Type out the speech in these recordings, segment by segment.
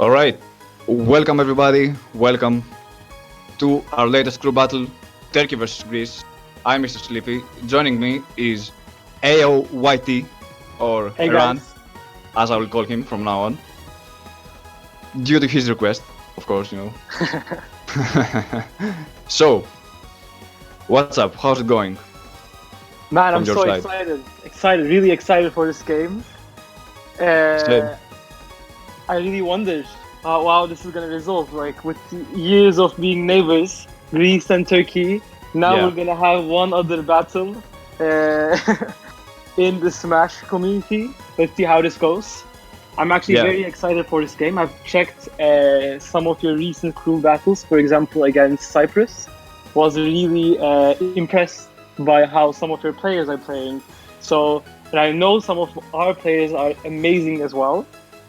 Alright, welcome everybody, welcome to our latest crew battle, Turkey vs Greece. I'm Mr. Sleepy. Joining me is AOYT, or Hey Iran, guys. as I will call him from now on. Due to his request, of course, So, what's up? How's it going? Man, I'm your so side. really excited for this game. Same. I really wonder how this is gonna resolve. Like with years of being neighbors, Greece and Turkey. Now Yeah. we're gonna have one other battle in the Smash community. Let's see how this goes. I'm actually Yeah. very excited for this game. I've checked some of your recent crew battles, for example, against Cyprus. Was really impressed by how some of your players are playing. So, and I know some of our players are amazing as well.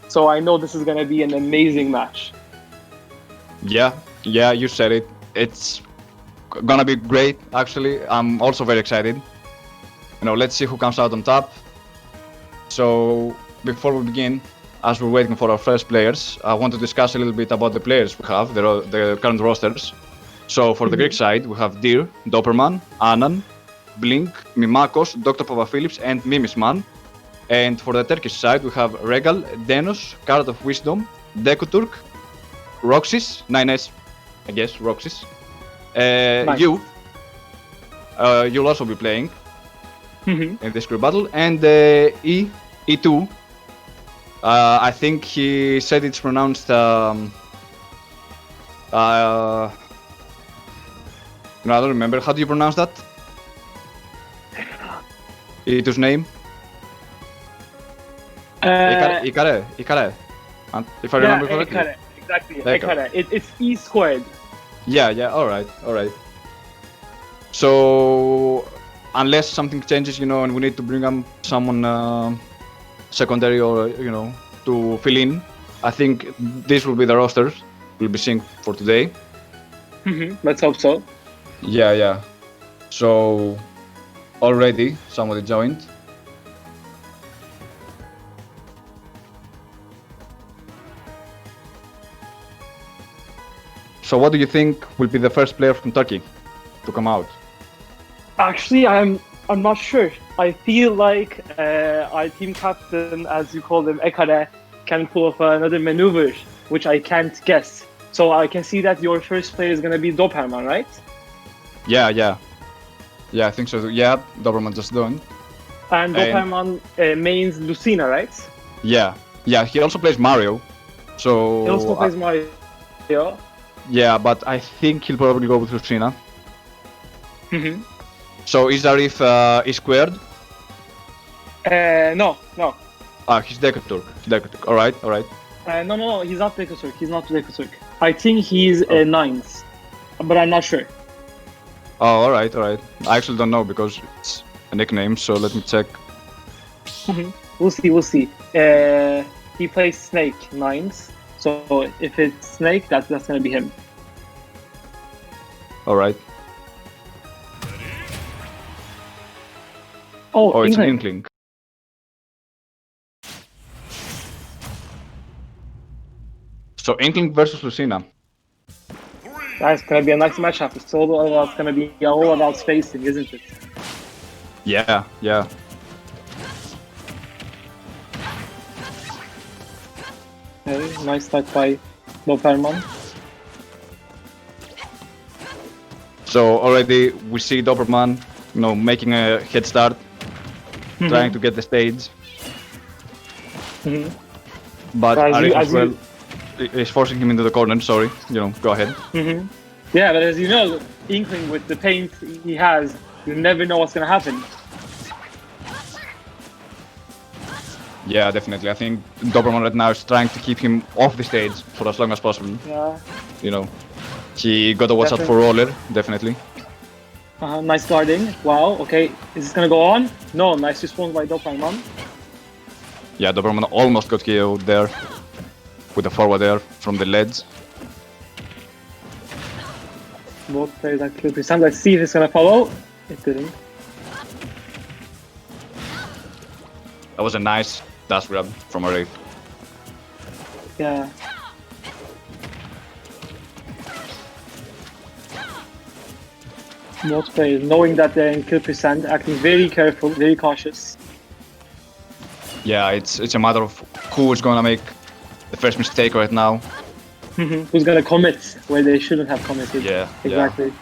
So I know this is gonna be an amazing match. Yeah, you said it. It's gonna be great, actually. I'm also very excited. Let's see who comes out on top. So, before we begin, as we're waiting for our first players, I want to discuss a little bit about the players we have, the current rosters. So, for the Greek side, we have Dir, Doperman, Anan, Blink, Mimakos, Dr. Papaphilips, and Mimisman. And for the Turkish side, we have Regal, Denos, Card of Wisdom, Dekoturk, Roxys, 9S, I guess, Roxys. Nice. You'll also be playing Mhm. in this group battle. And E2, I think he said it's pronounced, I don't remember. How do you pronounce that? E2's name? Ikare. And if I remember correctly. Ekare, exactly. Ekare. Ekare. It's E squared. Yeah, alright. So, unless something changes, and we need to bring up someone secondary or, to fill in, I think this will be the rosters we'll be seeing for today. Let's hope so. Yeah. So, already somebody joined. So what do you think will be the first player from Turkey to come out? Actually, I'm not sure. I feel like our team captain, as you call him, Ekare, can pull off another maneuver, which I can't guess. So I can see that your first player is gonna be Doperman, right? Yeah, I think so. Yeah, Doberman just joined. And Doperman mains Lucina, right? Yeah. He also plays Mario. So He also plays Mario. yeah, but I think he'll probably go with Lucina. So is Arif E squared? No. He's Dekoturk. Alright. No. He's not Dekoturk. I think he's Nines, but I'm not sure. Oh, alright. I actually don't know because it's a nickname, so let me check. We'll see. He plays Snake Nines, so if it's Snake, that's gonna be him. Alright. Oh, It's an Inkling. Inkling. So Inkling versus Lucina. That's gonna be a nice matchup. It's gonna be all about spacing, isn't it? Yeah. Okay, nice start by Doperman. So already we see Doberman, making a head start, trying to get the stage. But Arif as well is forcing him into the corner. Sorry, go ahead. Yeah, but as you know, Inkling with the paint he has, you never know what's gonna happen. Yeah, definitely. I think Doberman right now is trying to keep him off the stage for as long as possible. Yeah. He got to watch out for Roller, definitely. Nice guarding. Wow. Okay, is this gonna go on? No. Nice response by Doperman. Yeah, Doberman almost got killed there with the forward air from the ledge. Both players are clear. Let's see if it's gonna follow. It didn't. That was a nice dash grab from Arif. Yeah. Most players, knowing that they're in kill percent, acting very careful, very cautious. Yeah, it's a matter of who is gonna make the first mistake right now. Who's gonna commit where they shouldn't have committed? Yeah, exactly. Yeah.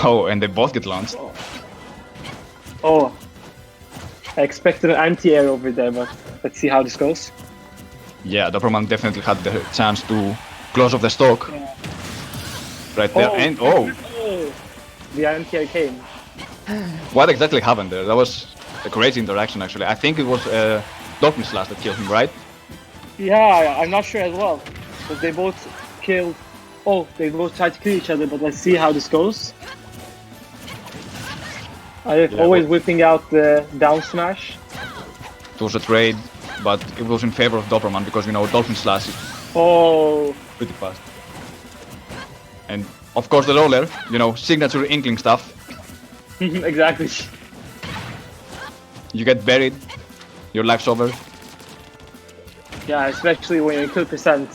Oh, and they both get launched. Oh, I expected an anti-air over there, but let's see how this goes. Yeah, Doberman definitely had the chance to close off the stock. Yeah. Right there, and the anti-air came. What exactly happened there? That was a crazy interaction, actually. I think it was Dolphin Slash that killed him, right? Yeah, I'm not sure as well. But they both killed. Oh, they both tried to kill each other, but let's see how this goes. Arif always whipping out the down smash. It was a trade, but it was in favor of Doberman because, you know, Dolphin Slash is pretty fast. And of course the roller, you know, signature Inkling stuff. Exactly. You get buried, your life's over. Yeah, especially when you're in kill percent,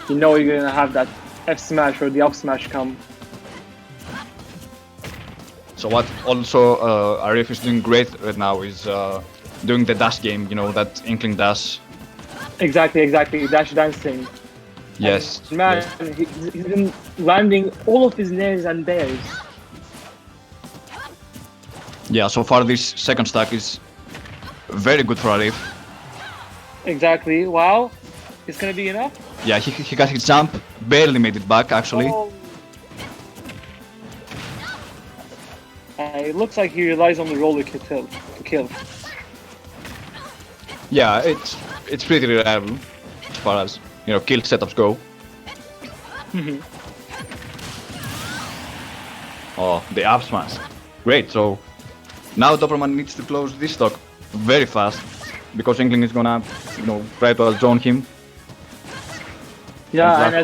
you know you're gonna have that F smash or the up smash come. So what also Arif is doing great right now is doing the dash game, you know, that Inkling dash. Exactly, dash dancing. Yes. And man, yes. he's been landing all of his nairs and bears. Yeah, so far this second stack is very good for Arif. Exactly, wow. It's gonna be enough? Yeah, he got his jump, barely made it back actually. Oh. It looks like he relies on the roller to kill. Yeah, it's pretty reliable as far as, you know, kill setups go. Oh, the up smash. Great, so now Doberman needs to close this stock very fast because Inkling is gonna, you know, try to outzone him. Yeah, and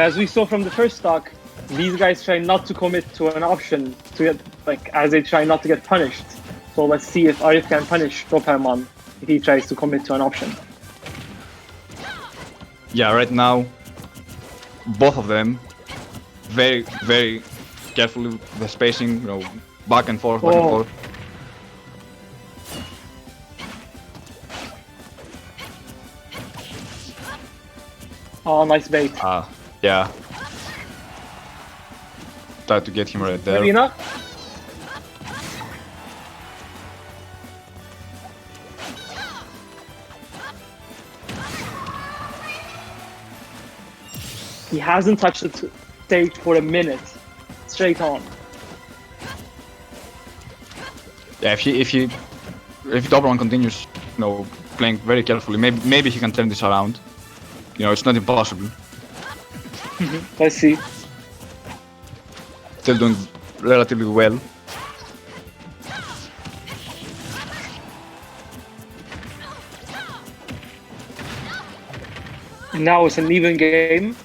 as we saw from the first stock, these guys try not to commit to an option to get, like, as they try not to get punished. So let's see if Arif can punish Doberman if he tries to commit to an option. Yeah, right now, both of them, very, very carefully with the spacing, you know, back and forth, back and forth. Oh, nice bait. Yeah. Try to get him right there. Good enough? He hasn't touched the stage for a minute. Straight on. Yeah, if Doberman continues, you know, playing very carefully, maybe he can turn this around. You know, it's not impossible. Let's see. Still doing relatively well. And now it's an even game.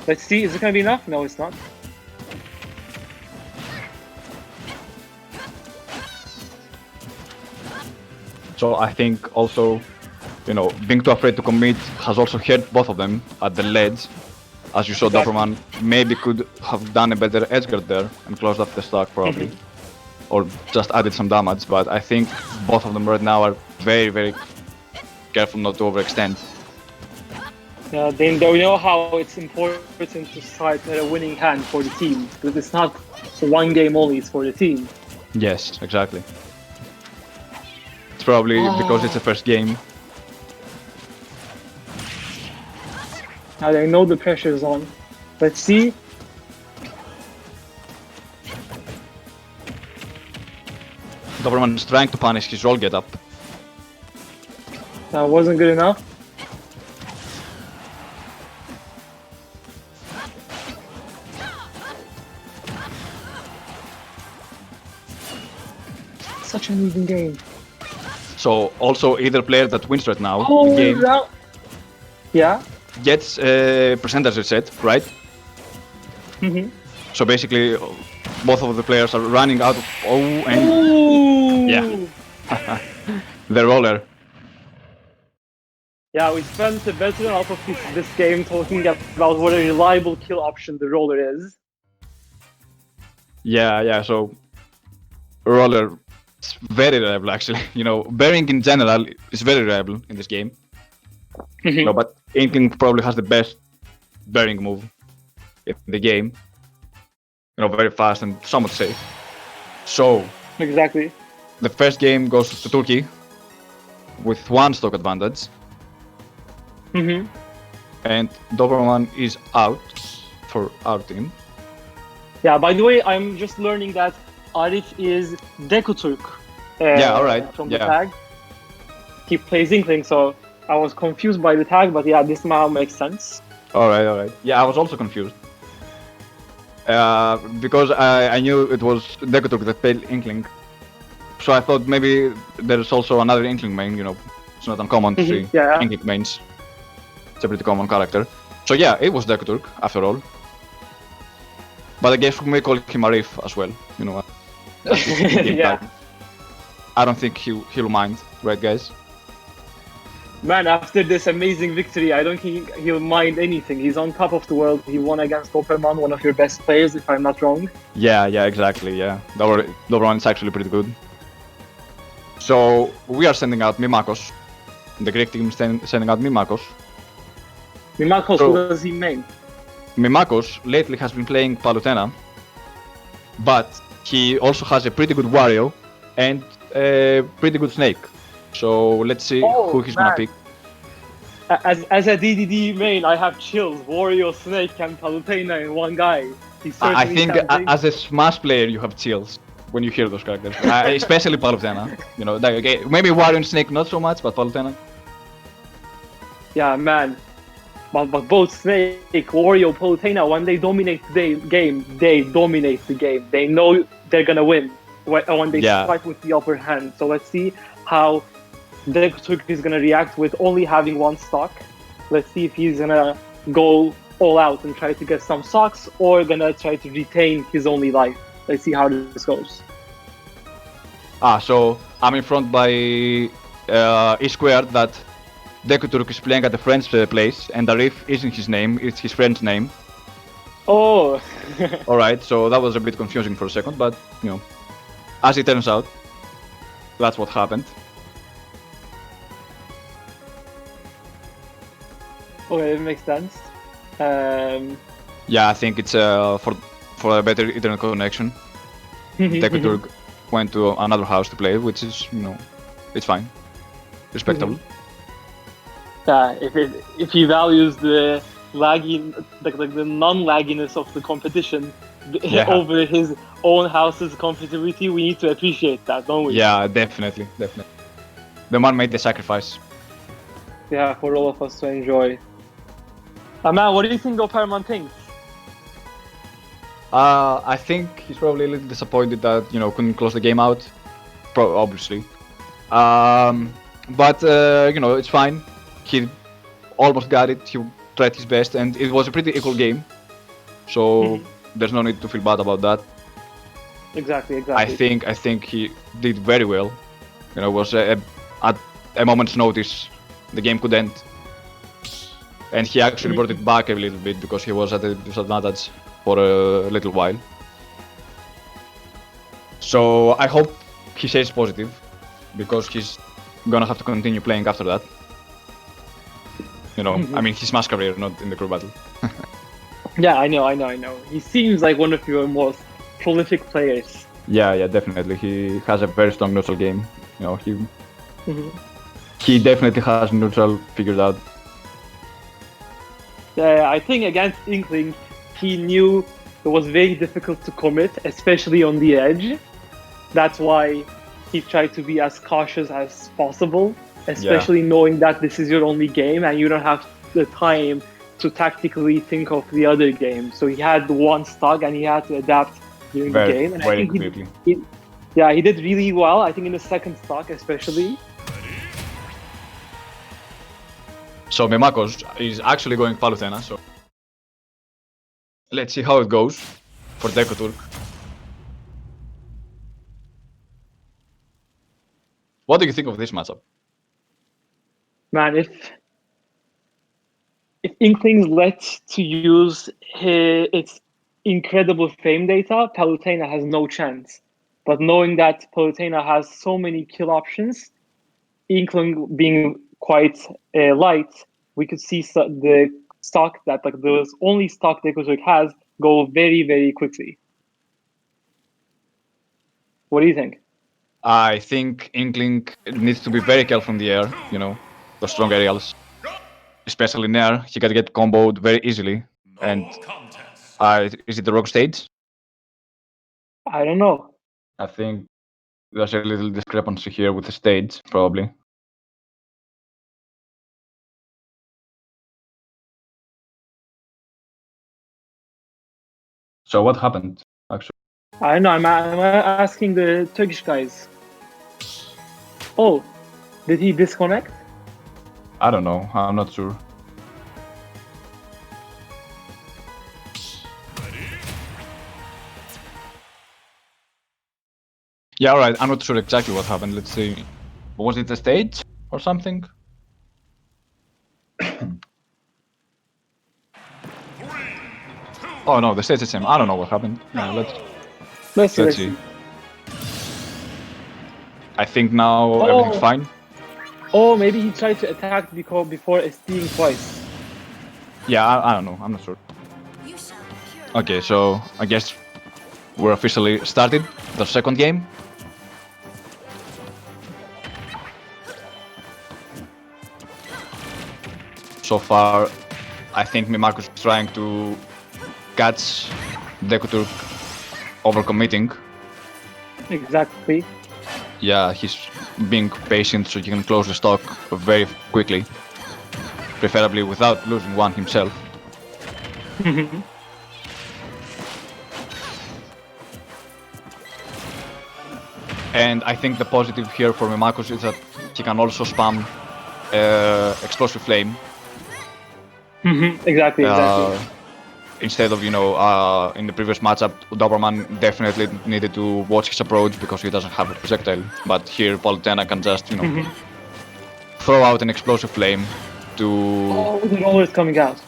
Let's see, is it gonna be enough? No, it's not. So I think also, you know, being too afraid to commit has also hurt both of them at the ledge. As you saw, Doberman maybe could have done a better edge guard there and closed up the stock probably. Or just added some damage, but I think both of them right now are very, very careful not to overextend. Yeah, they know how it's important to start at a winning hand for the team, because it's not one game only, it's for the team. Yes, exactly. It's probably because it's the first game. Now they know the pressure is on. Let's see. Doberman is trying to punish his roll get-up. That wasn't good enough. Such an even game. So also either player that wins right now the game yeah, gets a percentage reset, right? So basically both of the players are running out of yeah. The roller. Yeah, we spent the better half of this game talking about what a reliable kill option the roller is. Yeah. So roller is very reliable actually. Bearing in general is very reliable in this game. No, but Inkling probably has the best bearing move in the game. Very fast and somewhat safe. So Exactly. the first game goes to Turkey with 1 stock advantage. And Doberman is out for our team. Yeah, by the way, I'm just learning that Arif is Dekuturk. Yeah, alright. From the tag. He plays Inkling, so I was confused by the tag, but yeah, this now makes sense. Alright. Yeah, I was also confused. Because I knew it was Dekuturk that played Inkling. So I thought maybe there's also another Inkling main, it's not uncommon to see Inkling mains. It's a pretty common character. So yeah, it was Dekuturk after all. But I guess we may call him Arif as well, Yeah. I don't think he'll mind, right guys? Man, after this amazing victory, I don't think he'll mind anything. He's on top of the world. He won against Doberman, one of your best players, if I'm not wrong. Yeah, exactly, yeah. Doberman is actually pretty good. So we are sending out Mimakos. The Greek team is sending out Mimakos. Mimakos, who does he main? Mimakos lately has been playing Palutena, but he also has a pretty good Wario and a pretty good Snake. So let's see who he's gonna pick. As a DDD main, I have chills. Wario, Snake, and Palutena in one guy. I think as a Smash player, you have chills when you hear those characters, especially Palutena. Maybe Wario and Snake not so much, but Palutena. Yeah, man. But both Snake, Wario, Palutena, when they dominate the game, they dominate the game. They know they're gonna win when they fight with the upper hand. So let's see how Dekuturk is gonna react with only having 1 stock. Let's see if he's gonna go all out and try to get some stocks, or gonna try to retain his only life. Let's see how this goes. So I'm in front by E squared that Dekuturk is playing at a friend's place, and Arif isn't his name, it's his friend's name. Oh! Alright, so that was a bit confusing for a second, but, as it turns out, that's what happened. Okay, it makes sense. Yeah, I think it's for a better internet connection. Dekuturk went to another house to play, which is, it's fine. Respectable. Yeah, if he values the the non-lagginess of the competition over his own house's comfortability, we need to appreciate that, don't we? Yeah, definitely. The man made the sacrifice. Yeah, for all of us to enjoy. Man, what do you think Doberman thinks? I think he's probably a little disappointed that couldn't close the game out, obviously. But it's fine. He almost got it. He tried his best, and it was a pretty equal game. So there's no need to feel bad about that. Exactly. I think he did very well. It was at a moment's notice, the game could end, and he actually brought it back a little bit because he was at a disadvantage for a little while. So I hope he stays positive, because he's gonna have to continue playing after that. I mean, his Smash career, not in the crew battle. Yeah, I know. He seems like one of your most prolific players. Yeah, definitely. He has a very strong neutral game. He definitely has neutral figured out. Yeah, I think against Inkling, he knew it was very difficult to commit, especially on the edge. That's why he tried to be as cautious as possible, especially knowing that this is your only game and you don't have the time to tactically think of the other game. So he had 1 stock and he had to adapt during the game. And I think he did really well, I think in the 2nd stock especially. So Mimakos is actually going Palutena, so let's see how it goes for Dekuturk. What do you think of this matchup? Man, if Inklings let to use its incredible frame data, Palutena has no chance. But knowing that Palutena has so many kill options, Inkling being quite light, we could see the stock that like the only stock Dekozerk has go very, very quickly. What do you think? I think Inkling needs to be very careful in the air, you know, the strong aerials. Especially in air, he can get comboed very easily. And is it the wrong stage? I don't know. I think there's a little discrepancy here with the stage, probably. So what happened, actually? I don't know. I'm asking the Turkish guys. Oh, did he disconnect? I don't know. I'm not sure. Yeah, alright. I'm not sure exactly what happened. Let's see. Was it the stage or something? Oh no, the stage is the same. I don't know what happened. Let's see. I think now everything's fine. Oh, maybe he tried to attack before SDing twice. Yeah, I don't know. I'm not sure. Okay, so I guess we're officially started the second game. So far, I think Mimarcus is trying to catch Dekoturk overcommitting. Exactly. Yeah, he's being patient so he can close the stock very quickly. Preferably without losing one himself. And I think the positive here for Mimarcus is that he can also spam Explosive Flame. Exactly. Instead of, in the previous matchup, Doberman definitely needed to watch his approach because he doesn't have a projectile. But here, Palutena can just, throw out an Explosive Flame to... Oh, the roller is coming out.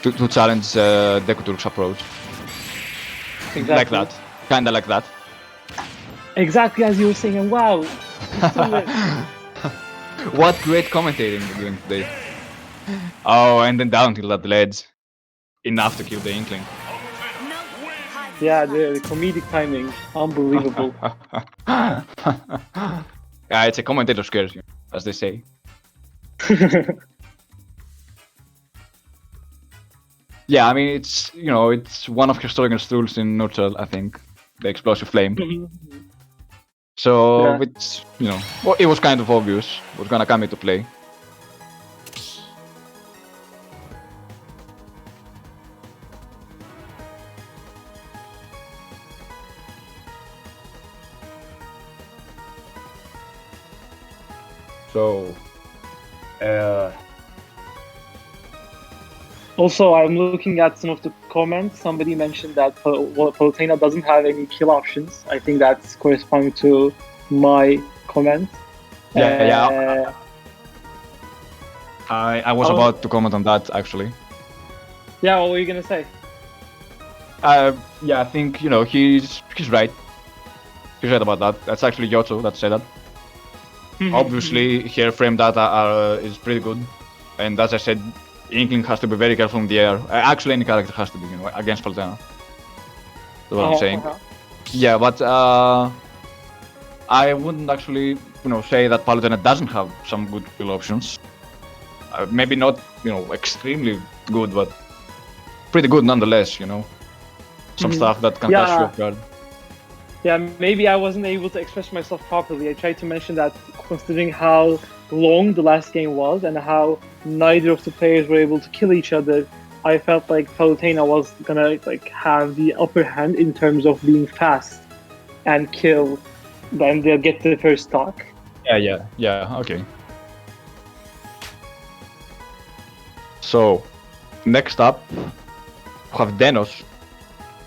To challenge Dekoturk's approach. Exactly. Like that. Kinda like that. Exactly as you were saying, and wow. What great commentating you're doing today. Oh, and then down till that ledge. Enough to kill the Inkling. Yeah, the comedic timing. Unbelievable. Yeah, it's a commentator scares you, as they say. Yeah, I mean, it's one of Historian's tools in nutshell, I think. The Explosive Flame. So, yeah. It's, well, it was kind of obvious it was gonna come into play. So, Also, I'm looking at some of the comments. Somebody mentioned that Palutena doesn't have any kill options. I think that's corresponding to my comment. Yeah. I was about to comment on that, actually. Yeah, what were you gonna say? Yeah, I think, he's right. He's right about that. That's actually Yotsu that said that. Obviously, her frame data is pretty good. And as I said, Inkling has to be very careful in the air. Actually, any character has to be, against Palutena. That's what I'm saying. Yeah, but I wouldn't actually, say that Palutena doesn't have some good kill options. Maybe not, extremely good, but pretty good nonetheless, Some stuff that can catch you off guard. Yeah, maybe I wasn't able to express myself properly. I tried to mention that considering how long the last game was and how neither of the players were able to kill each other, I felt like Palutena was gonna have the upper hand in terms of being fast and kill. Then they'll get the first stock. Yeah, okay. So, next up, we have Denos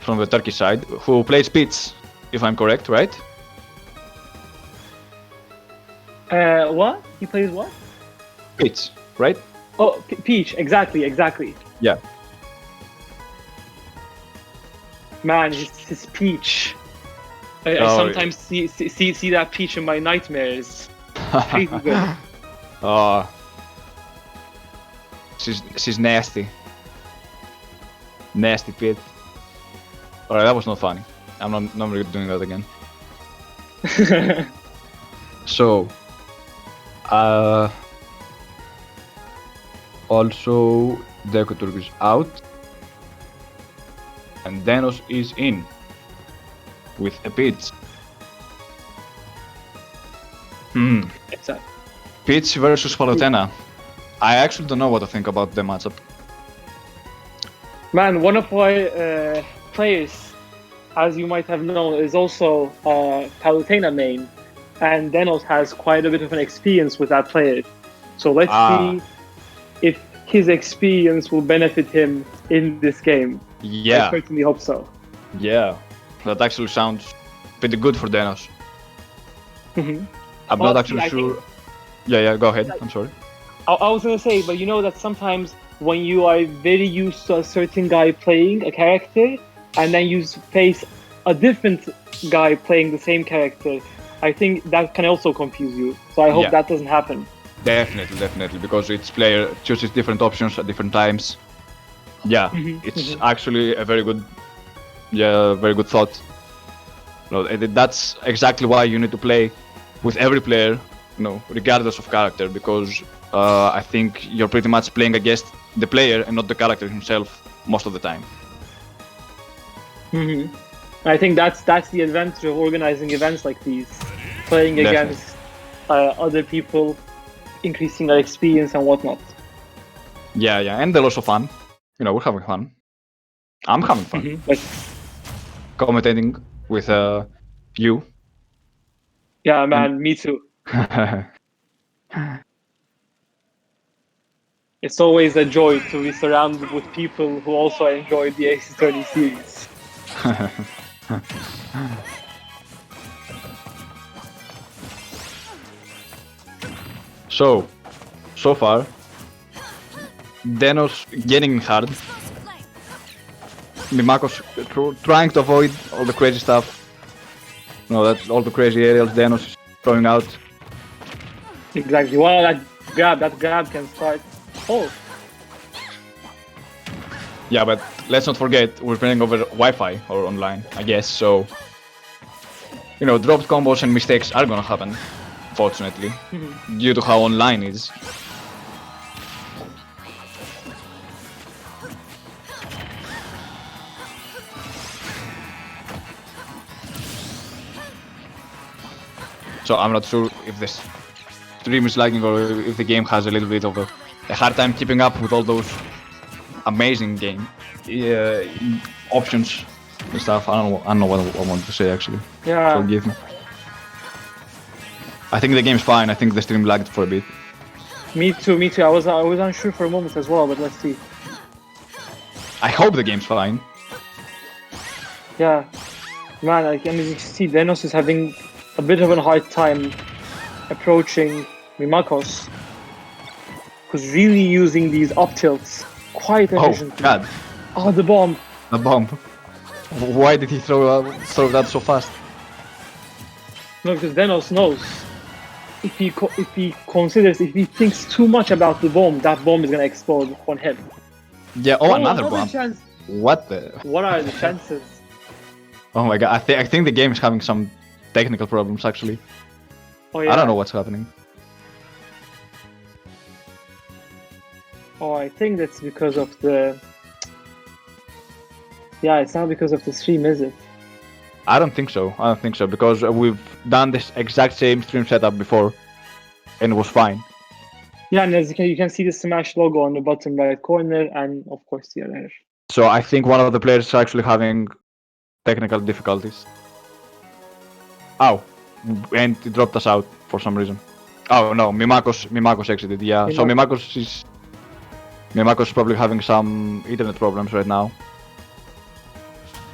from the Turkish side, who plays Peach, if I'm correct, right? What? He plays what? Peach, right? Oh, Peach, exactly. Yeah. Man, his peach. I Oh, sometimes see that peach in my nightmares. Pretty good. Oh, she's nasty. Nasty pit. Alright, that was not funny. I'm not really doing that again. So, also Dekoturg is out, and Denos is in with a pitch. Exactly. Pitch versus Palutena. I actually don't know what to think about the matchup. Man, one of my players, as you might have known, is also Palutena main, and Denos has quite a bit of an experience with that player. So let's see if his experience will benefit him in this game. Yeah. I certainly hope so. Yeah, that actually sounds pretty good for Denos. Mm-hmm. I'm not actually sure. Yeah, go ahead. I'm sorry. I was gonna say, but you know that sometimes when you are very used to a certain guy playing a character, and then you face a different guy playing the same character, I think that can also confuse you. So I hope that doesn't happen. Definitely, because each player chooses different options at different times. Yeah, it's actually a very good thought. No, that's exactly why you need to play with every player, regardless of character, because I think you're pretty much playing against the player and not the character himself most of the time. I think that's the advantage of organizing events like these, playing against other people, increasing our experience and whatnot. Yeah, and they're also fun. We're having fun. I'm having fun. Commentating with you. Yeah, man, me too. It's always a joy to be surrounded with people who also enjoy the AC30 series. So far, Denos getting hard. Mimakos trying to avoid all the crazy stuff. That's all the crazy aerials Denos is throwing out. Exactly. Well, that grab can start. Oh. Yeah, but let's not forget we're playing over Wi-Fi or online, I guess. So, dropped combos and mistakes are gonna happen, fortunately, due to how online is. So I'm not sure if this stream is lagging or if the game has a little bit of a hard time keeping up with all those amazing game options and stuff. I don't know what I wanted to say actually. Yeah. Forgive me. I think the game's fine. I think the stream lagged for a bit. Me too. I was unsure for a moment as well, but let's see. I hope the game's fine. Yeah. Man, as you can see, Denos is having a bit of a hard time approaching Mimakos, who's really using these up tilts quite efficiently. Oh god! Oh, the bomb! The bomb! Why did he throw that so fast? No, because Denos knows if he thinks too much about the bomb, that bomb is gonna explode on him. Yeah. Oh, another bomb! Chance. What the? What are the chances? Oh my god! I think the game is having some technical problems actually. Oh, yeah. I don't know what's happening. Oh, I think that's because of the... Yeah, it's not because of the stream, is it? I don't think so, because we've done this exact same stream setup before, and it was fine. Yeah, and as you can see the Smash logo on the bottom right corner, and of course the other. So I think one of the players is actually having technical difficulties. Ow! And it dropped us out for some reason. Oh no, Mimakos exited, yeah. So Mimakos is probably having some internet problems right now.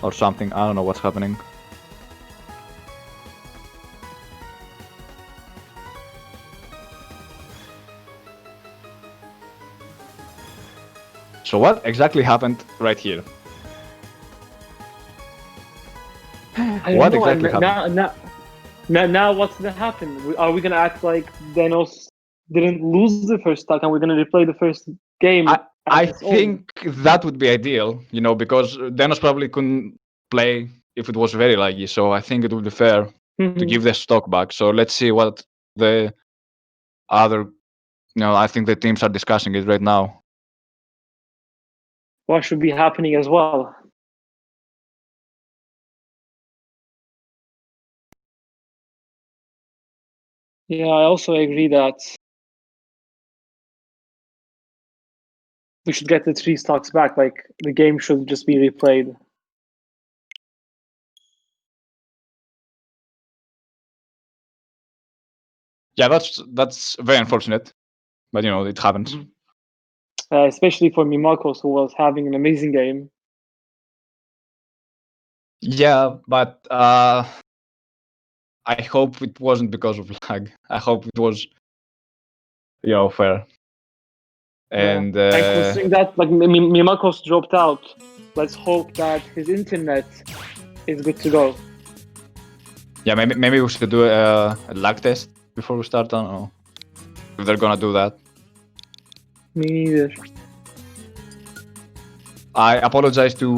Or something, I don't know what's happening. So what exactly happened right here? I don't What know. exactly And happened? now what's gonna happen? Are we gonna act like Denos didn't lose the first stock and we're gonna replay the first game I as I it's over? think that would be ideal, because Denos probably couldn't play if it was very laggy. So I think it would be fair to Mhm. give the stock back. So let's see what the other. I think the teams are discussing it right now. What should be happening as well? Yeah, I also agree that we should get the 3 stocks back. Like the game should just be replayed. Yeah, that's very unfortunate, but it happens. Especially for Mimakos, who was having an amazing game. Yeah, but I hope it wasn't because of lag. I hope it was, fair. And And considering that, like Mimakos dropped out, let's hope that his internet is good to go. yeah, maybe we should do a lag test before we start. I don't know if they're gonna do that. Me neither. I apologize to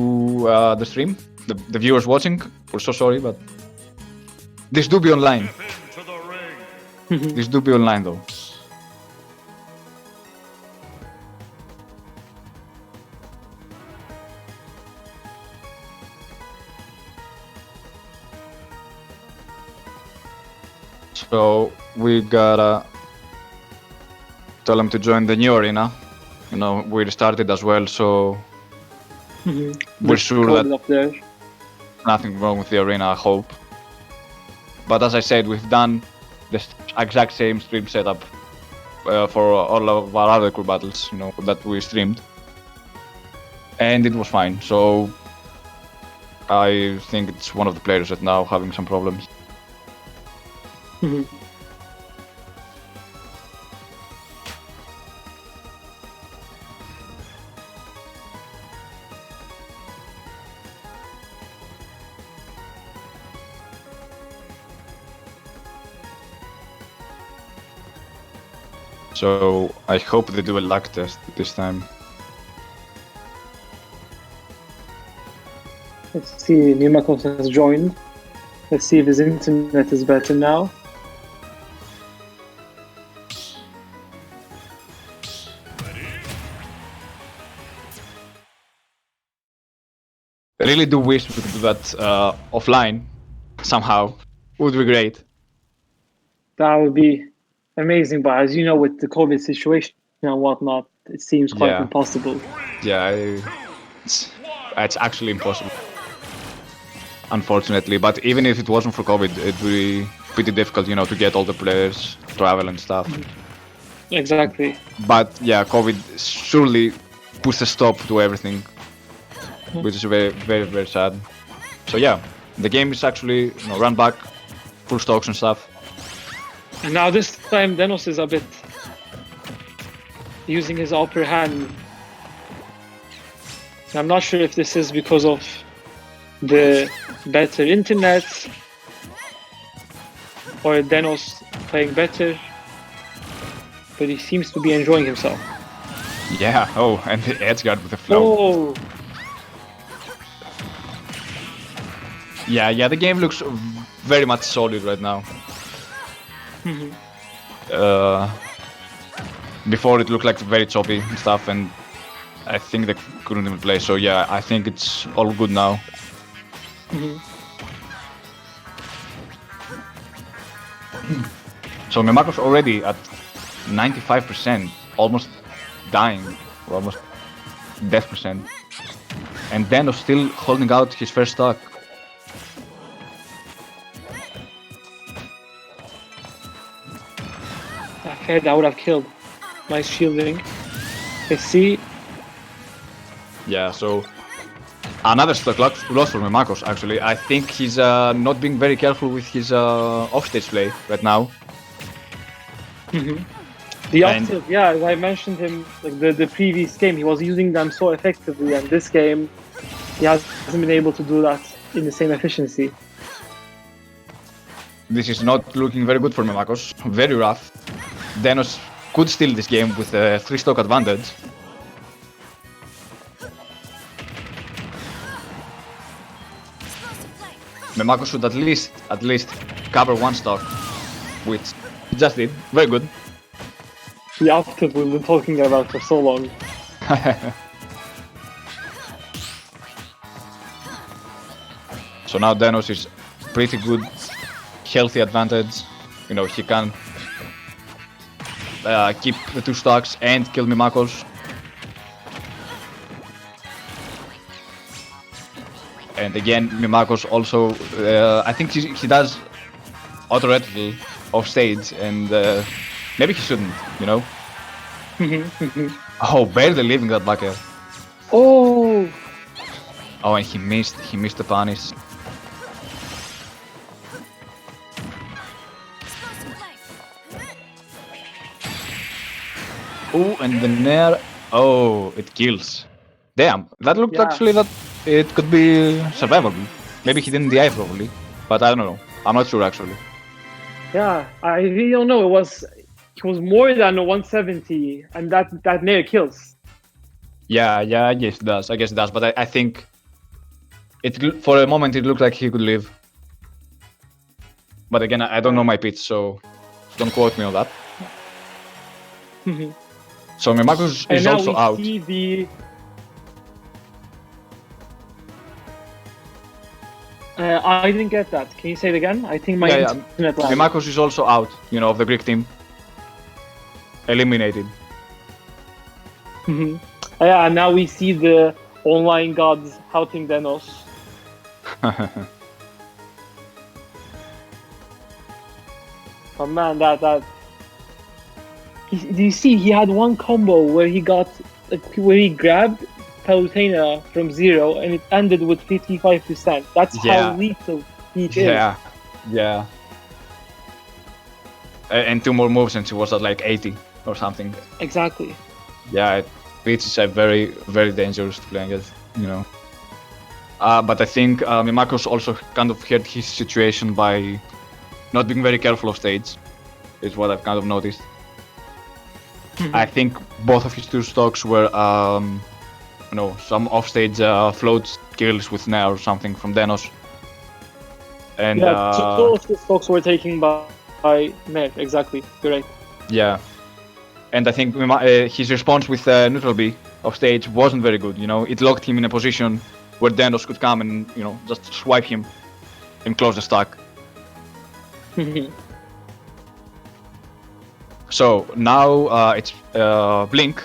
the stream, the viewers watching. We're so sorry, but this do be online. This do be online though. So we gotta tell them to join the new arena. We restarted as well, so we're sure that Up there. nothing wrong with the arena, I hope. But as I said, we've done the exact same stream setup for all of our other crew battles, that we streamed. And it was fine, so I think it's one of the players that now having some problems. So I hope they do a lag test this time. Let's see, Mimakos has joined. Let's see if his internet is better now. I really do wish we could do that offline somehow. Would be great. That would be amazing, but as you know, with the COVID situation and whatnot, it seems quite impossible. Yeah, it's actually impossible. Unfortunately, but even if it wasn't for COVID, it would be pretty difficult, to get all the players, travel and stuff. Exactly. But yeah, COVID surely puts a stop to everything, which is very, very, very sad. So yeah, the game is actually run back, full stocks and stuff. And now this time Denos is a bit using his upper hand. I'm not sure if this is because of the better internet or Denos playing better, but he seems to be enjoying himself. Yeah, and the edge guard with the flow. Oh, Yeah, the game looks very much solid right now. Before it looked like very choppy and stuff, and I think they couldn't even play. So yeah, I think it's all good now. So Mimakos already at 95%, almost dying, or almost death percent, and Denos still holding out his first stock. that would have killed. Nice shielding. Let's see. Yeah, so another stock loss for Mimakos, actually. I think he's not being very careful with his offstage play right now. The off-tilt, yeah, as I mentioned him, like the previous game, he was using them so effectively, and this game, he hasn't been able to do that in the same efficiency. This is not looking very good for Mimakos. Very rough. Denos could steal this game with a 3-stock advantage. Mimakos should at least cover 1 stock, which he just did. Very good. The octave we've been talking about for so long. So now Denos is pretty good, healthy advantage. You know, he can keep the 2 stocks and kill Mimakos. And again, Mimakos also, I think he does auto-retro off stage, and maybe he shouldn't, you know? Oh, barely leaving that back air. Oh! Oh, and he missed the punish. Oh, and the nair. Oh, it kills. Damn, that looked Yeah. actually that it could be survivable. Maybe he didn't die probably, but I don't know. I'm not sure actually. Yeah, I really don't know. It was more than 170, and that nair kills. Yeah, I guess it does. But I think for a moment it looked like he could live. But again, I don't know my pitch, so don't quote me on that. So Mimakos And is now also we out. see the. I didn't get that. Can you say it again? I think my Yeah. internet lag. Mimakos is also out, you know, of the Greek team. Eliminated. Yeah, and now we see the online gods helping Denos. But man, that. Do you see? He had one combo where he grabbed Palutena from 0, and it ended with 55%. That's Yeah. how lethal each Yeah. And 2 more moves and she was at like 80 or something. is. Exactly. Yeah, Peach is a very, very dangerous to play against, you know. But I think Mimakos also kind of hurt his situation by not being very careful off stage, is what I've kind of noticed. I think both of his 2 stocks were, you know, some offstage float kills with Nair or something from Denos. And Yeah, two of the stocks were taken by Nair. Exactly. You're right. yeah, and I think his response with neutral B off stage wasn't very good. You know, it locked him in a position where Denos could come and, you know, just swipe him and close the stack. So now it's Blink.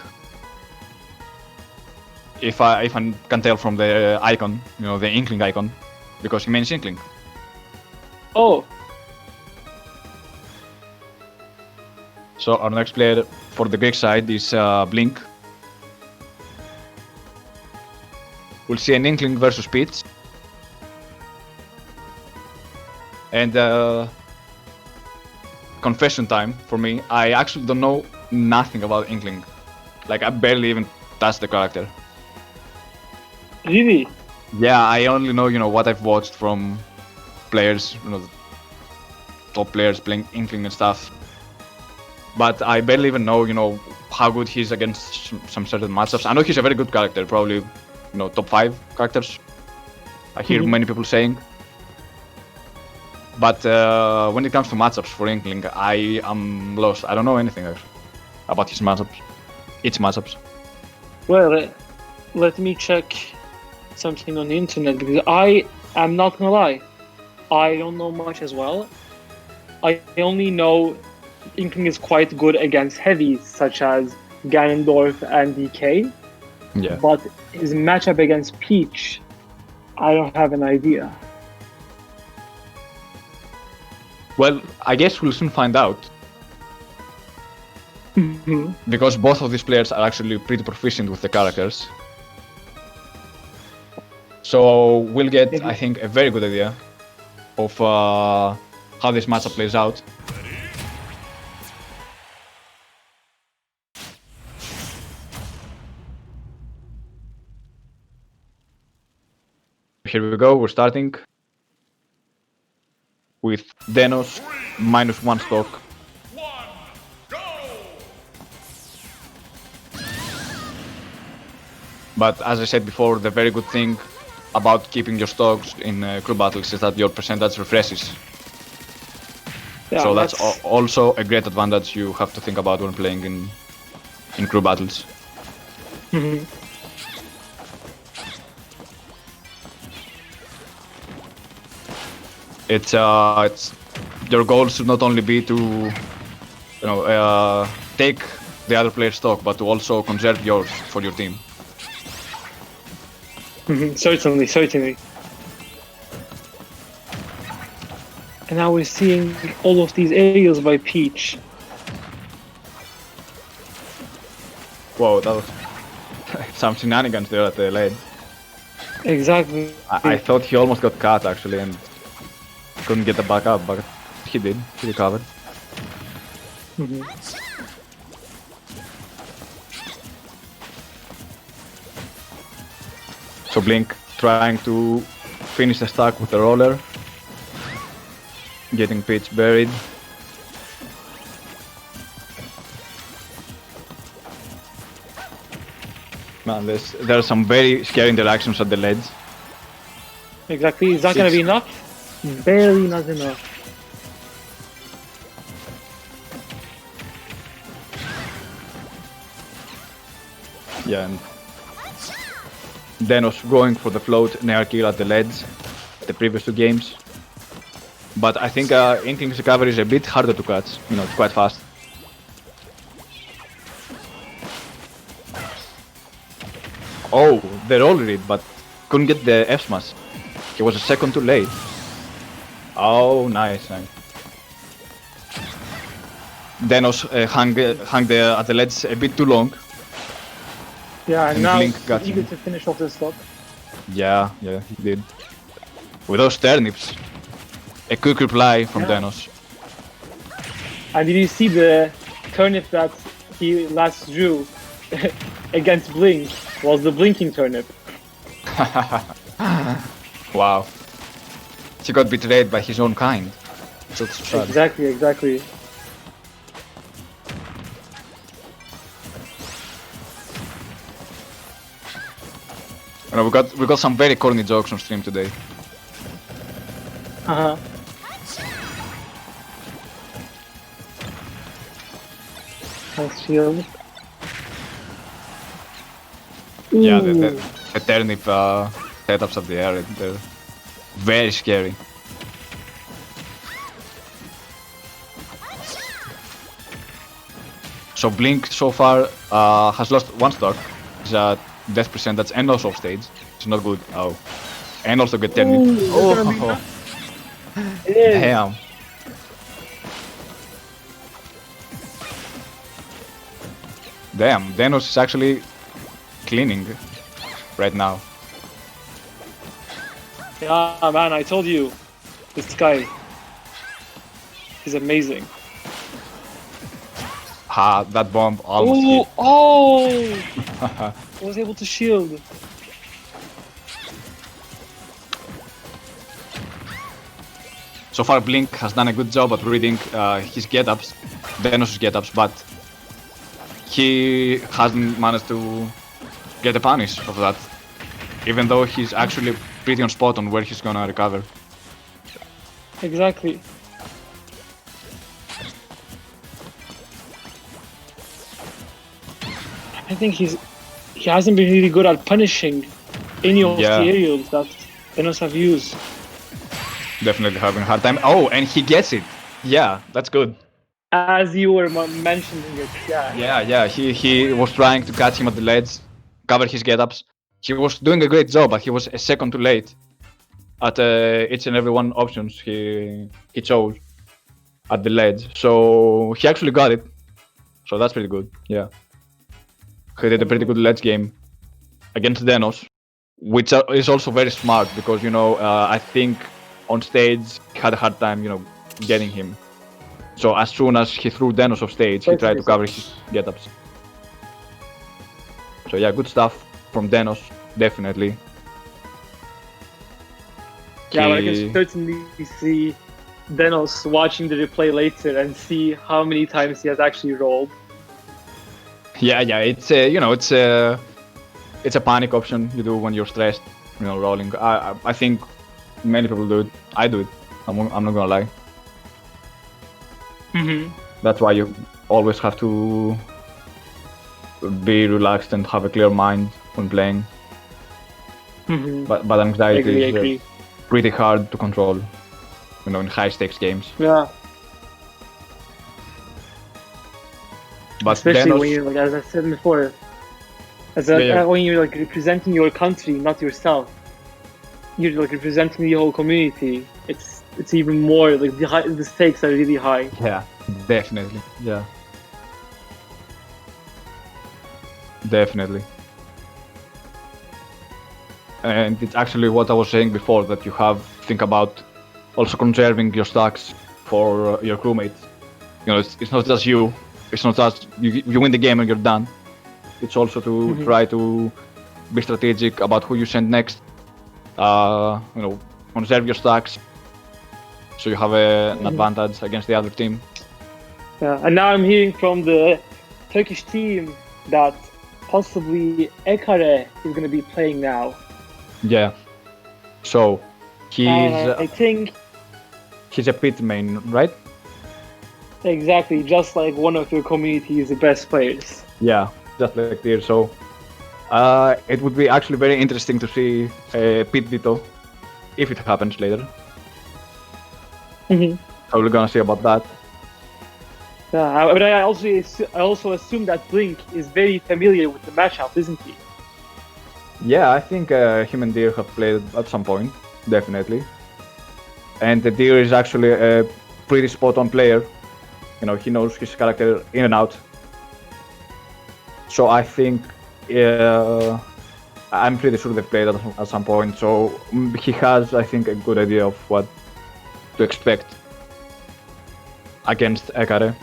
If I can tell from the icon, you know, the Inkling icon, because he means Inkling. Oh, So our next player for the Greek side is Blink. We'll see an Inkling versus Peach. And confession time for me. I actually don't know nothing about Inkling. Like, I barely even touched the character. really? Yeah, I only know, you know, what I've watched from players, you know, top players playing Inkling and stuff. But I barely even know, you know, how good he is against some certain matchups. I know he's a very good character, probably, you know, top 5 characters. I hear many people saying. But when it comes to matchups for Inkling, I am lost. I don't know anything actually about his matchups. Its matchups. Well, let me check something on the internet, because I am not gonna lie, I don't know much as well. I only know Inkling is quite good against heavies such as Ganondorf and DK, Yeah. but his matchup against Peach, I don't have an idea. Well, I guess we'll soon find out. Because both of these players are actually pretty proficient with the characters. So we'll get, I think, a very good idea of how this matchup plays out. Here we go, we're starting. with Denos -1 stock. But as I said before, the very good thing about keeping your stocks in crew battles is that your percentage refreshes. Yeah, So that's also a great advantage you have to think about when playing in crew battles. Mhm. It's your goal should not only be to take the other player's stock, but to also conserve yours for your team. Certainly, certainly. And now we're seeing all of these aerials by Peach. Whoa, that was some shenanigans there at the ledge. Exactly. I thought he almost got cut actually and couldn't get the back up, but he did. He recovered. Mhm. So Blink trying to finish the stack with the roller. Getting Peach buried. Man, there are some very scary interactions at the ledge. Exactly. Is that going to be enough? Barely not enough. Yeah, and Denos going for the float near kill at the ledge the previous 2 games. But I think Inkling's recovery is a bit harder to catch, it's quite fast. Oh, the roll read, but couldn't get the F smash. He was a second too late. Oh, nice. Denos hung at the ledge a bit too long. Yeah, and now Blink he's got eager him. to finish off this stock. Yeah, he did. With those turnips. A quick reply from Denos. And did you see the turnip that he last drew against Blink? Was the blinking turnip. Wow. He got betrayed by his own kind. That's sad. Exactly, exactly. We got some very corny jokes on stream today. Uh-huh. Nice shield. Yeah, Ooh. the turnip setups of the air, they're very scary. So Blink so far has lost 1 stock. His death percentage and also off stage. It's not good. Oh. And also get turnip. Ooh, It is. Damn. Damn, Denos is actually cleaning right now. Yeah, man, I told you. This guy is amazing. Ha, that bomb almost Ooh, hit. oh! I was able to shield. So far Blink has done a good job at reading his get-ups, Denos' get-ups, but he hasn't managed to get a punish of that. Even though he's actually pretty on spot on where he's gonna recover. Exactly. I think he hasn't been really good at punishing any of Yeah. the aerials that Thanos have used. Definitely having a hard time. Oh, and he gets it! Yeah, that's good. As you were mentioning it, yeah. Yeah, he was trying to catch him at the ledge, cover his get-ups. He was doing a great job, but he was a second too late at each and every one options he chose at the ledge. So he actually got it. So that's pretty good, yeah. He did a pretty good ledge game against Denos, which is also very smart because, I think on stage he had a hard time, getting him. So as soon as he threw Denos off stage, he tried to cover his get-ups. So yeah, good stuff from Denos, definitely. Yeah, but I can certainly see Denos watching the replay later and see how many times he has actually rolled. Yeah, it's it's a panic option you do when you're stressed, rolling. I think many people do it. I do it. I'm not gonna lie. Mm-hmm. That's why you always have to be relaxed and have a clear mind when playing. Mm-hmm. But anxiety is agree. pretty hard to control, in high stakes games. Yeah. But especially Denos, when you're, like, as I said before, when you're like representing your country, not yourself. You're like representing the whole community. It's even more like the stakes are really high. Yeah, definitely. Yeah, definitely. And it's actually what I was saying before, that you have to think about also conserving your stacks for your crewmates. It's not just you. It's not just you win the game and you're done. It's also to try to be strategic about who you send next. Conserve your stacks so you have an advantage against the other team. Yeah, and now I'm hearing from the Turkish team that possibly Ekare is going to be playing now. Yeah. So he's I think he's a pit main, right? exactly, just like one of your community's best players. Yeah, just like there. So it would be actually very interesting to see Pit Vito if it happens later. Mm-hmm. So we're gonna see about that. Yeah, but I also assume that Blink is very familiar with the matchup, isn't he? Yeah, I think him and Deer have played at some point, definitely. And the Deer is actually a pretty spot-on player. He knows his character in and out. So I think I'm pretty sure they've played at some point. So he has, I think, a good idea of what to expect against Ekare.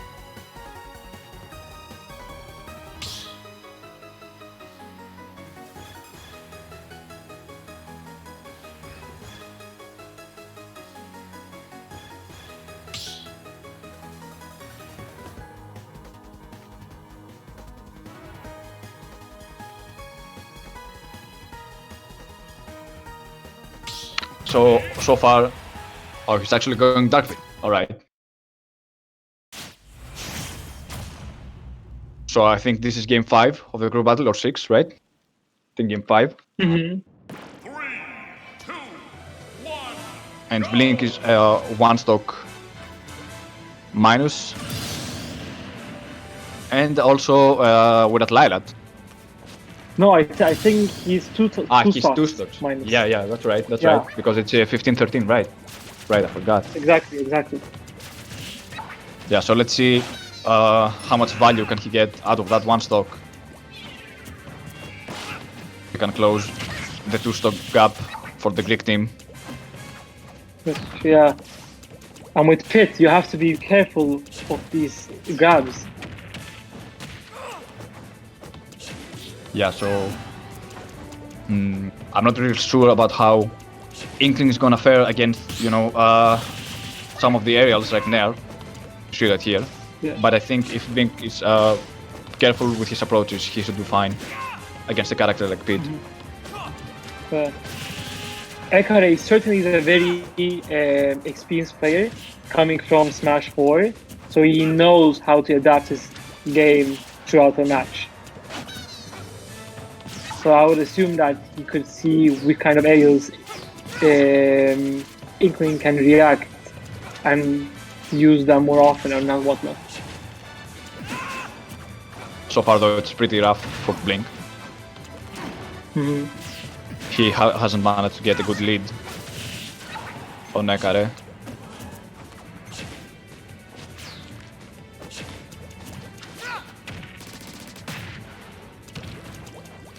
So far, he's actually going Darkfit. All right. So I think this is game 5 of the group battle, or 6, right? I think game 5. Mm-hmm. 3, 2, 1. And Blink is 1 stock minus. And also with that Lilat. No, I think he's two He's stocks 2 stocks. minus. Yeah, that's right. That's Yeah. right. Because it's 15-13, right? Right, I forgot. Exactly. Yeah, so let's see how much value can he get out of that 1 stock. He can close the 2 stock gap for the Greek team. Yeah. And with Pit, you have to be careful of these grabs. Yeah, so I'm not really sure about how Inkling is gonna fare against, some of the aerials like Nair. See that here. Yeah. But I think if Blink is careful with his approaches, he should do fine against a character like Pete. Ekare certainly is a very experienced player coming from Smash 4, so he knows how to adapt his game throughout the match. So I would assume that he could see which kind of aerials Inkling can react and use them more often and whatnot. So far though, it's pretty rough for Blink. Mm-hmm. He hasn't managed to get a good lead on Ekare.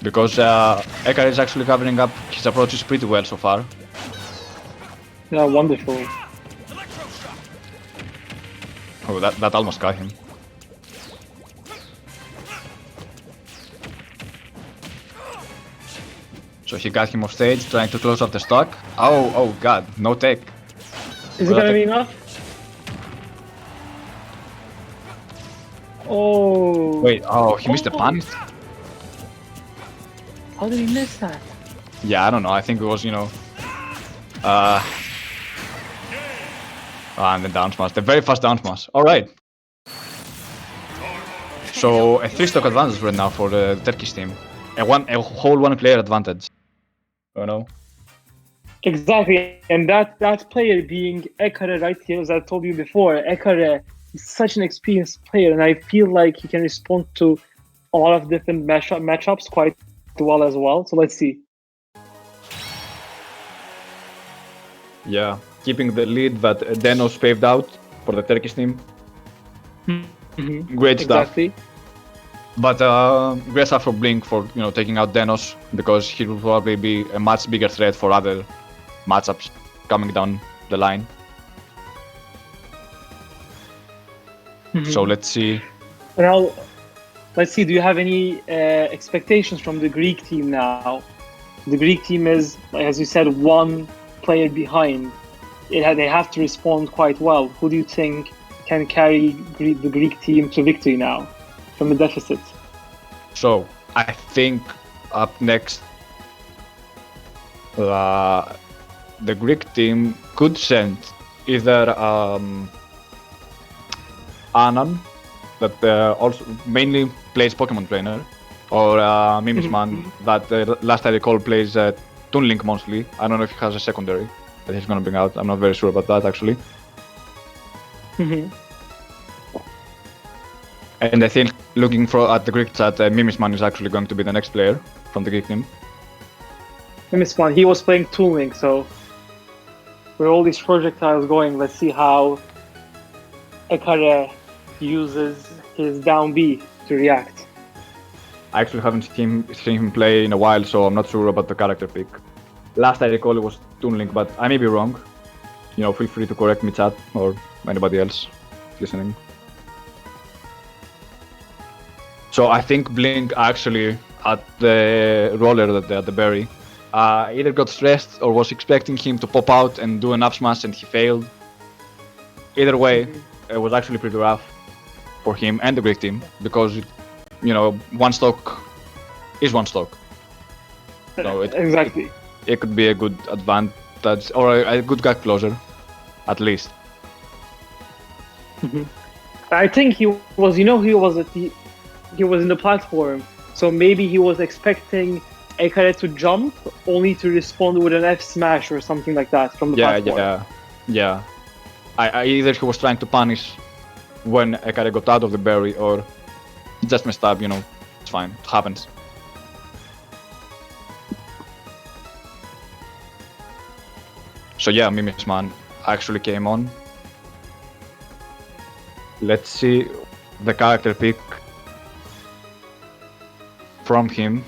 Because Ekare is actually covering up his approaches pretty well so far. Yeah, wonderful. Oh, that almost got him. So he got him off stage, trying to close off the stock. Oh god, no tech. Is it gonna be enough? Oh. Wait, oh, he missed the punish? How did he miss that? Yeah, I don't know. I think it was, and the down smash. The very fast down smash. Alright. So, a 3-stock advantage right now for the Turkish team. A whole one-player advantage. You know? Exactly, and that player being Ekare right here, as I told you before, Ekare is such an experienced player, and I feel like he can respond to a lot of different matchups quite well as well. So let's see. Yeah, keeping the lead that Denos paved out for the Turkish team. Great stuff. Exactly. But great stuff for Blink for taking out Denos, because he will probably be a much bigger threat for other matchups coming down the line. So let's see. Now, let's see. Do you have any expectations from the Greek team now? The Greek team is, as you said, one player behind. They have to respond quite well. Who do you think can carry the Greek team to victory now from the deficit? So I think up next, the Greek team could send either Anan, that also mainly plays Pokemon Trainer, or Mimisman, that last I recall plays Toon Link mostly. I don't know if he has a secondary that he's gonna bring out. I'm not very sure about that actually. And I think looking at the Greek chat, Mimisman is actually going to be the next player from the Greek team. Mimisman, he was playing Toon Link, so with all these projectiles going, let's see how Ekare uses his down B to react. I actually haven't seen him play in a while, so I'm not sure about the character pick. Last I recall it was Toon Link, but I may be wrong. Feel free to correct me, chat, or anybody else listening. So I think Blink actually, at the roller at the berry, either got stressed or was expecting him to pop out and do an up smash and he failed. Either way, it was actually pretty rough for him and the Greek team, because one stock is one stock. So Exactly. It could be a good advantage or a good gap closer, at least. I think he was in the platform, so maybe he was expecting Ekare to jump, only to respond with an F smash or something like that from the platform. Yeah. I either he was trying to punish when Ekare got out of the berry, or just messed up. It's fine, it happens. So yeah, Mimisman actually came on. Let's see the character pick from him.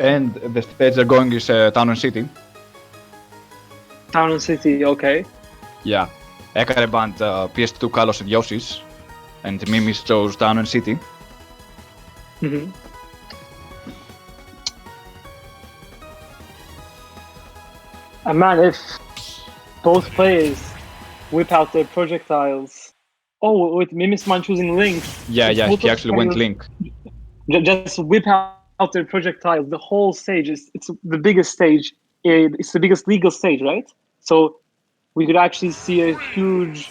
And the stage they're going is Town and City. Town and City, okay. Yeah. Ekare banned PS2 Kalos and Yoshi's, and Mimis chose Town and City. And man, if both players whip out their projectiles... Oh, with Mimisman choosing Link. Yeah, he actually went Link. Just whip out their projectiles. The whole stage it's the biggest stage. It's the biggest legal stage, right? So we could actually see a huge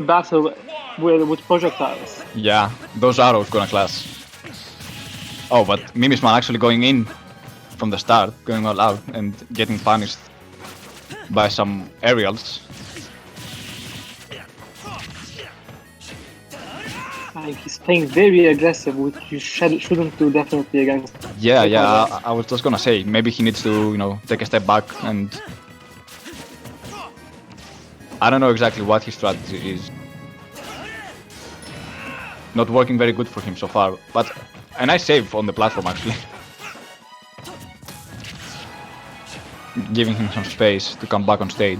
battle with projectiles. Yeah, those arrows gonna clash. Oh, but Mimisman actually going in from the start, going all out and getting punished by some aerials. He's playing very aggressive, which you shouldn't do definitely against. Yeah, I was just gonna say, maybe he needs to, take a step back, and I don't know exactly what his strategy is. Not working very good for him so far, but a nice save on the platform actually. giving him some space to come back on stage.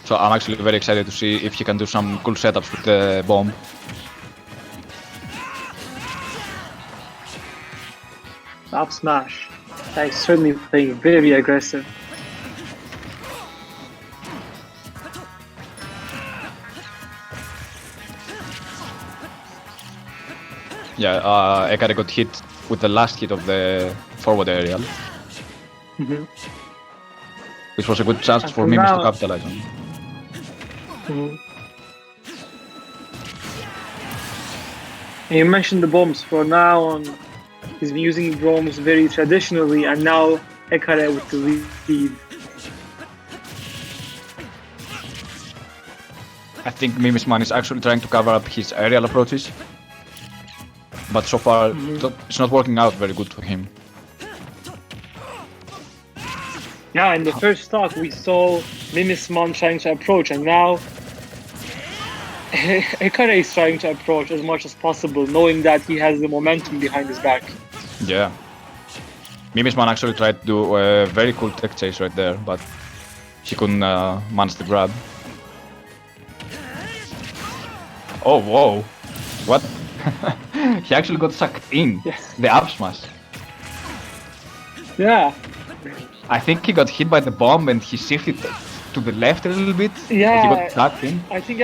So I'm actually very excited to see if he can do some cool setups with the bomb. Up smash. That is certainly playing very aggressive. Yeah, Ekare got hit with the last hit of the forward aerial, which was a good chance And for for Mimis to now- capitalize on. And you mentioned the bombs. For now on, he's been using bombs very traditionally, and now Ekare with the lead. I think Mimis Man is actually trying to cover up his aerial approaches, but so far it's not working out very good for him. Yeah, in the first stock we saw Mimismon trying to approach, and now Ekare is trying to approach as much as possible, knowing that he has the momentum behind his back. Yeah. Mimis Man actually tried to do a very cool tech chase right there, but he couldn't manage the grab. Oh, whoa. What? He actually got sucked in. Yeah. The up smash. Yeah, I think he got hit by the bomb and he shifted to the left a little bit. Yeah. And he got sucked in. I think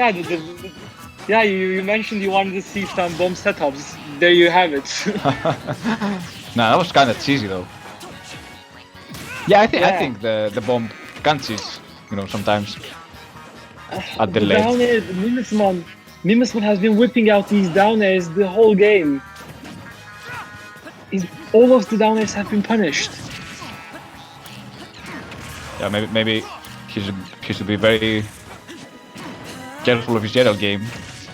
yeah. You mentioned you wanted to see some bomb setups. There you have it. Nah, that was kind of cheesy though. Yeah, I Yeah. think the bomb can cheese, sometimes. At the The ledge. down air, Mimismon has been whipping out these down airs the whole game. All of the down airs have been punished. Yeah, maybe he should be very careful of his aerial game,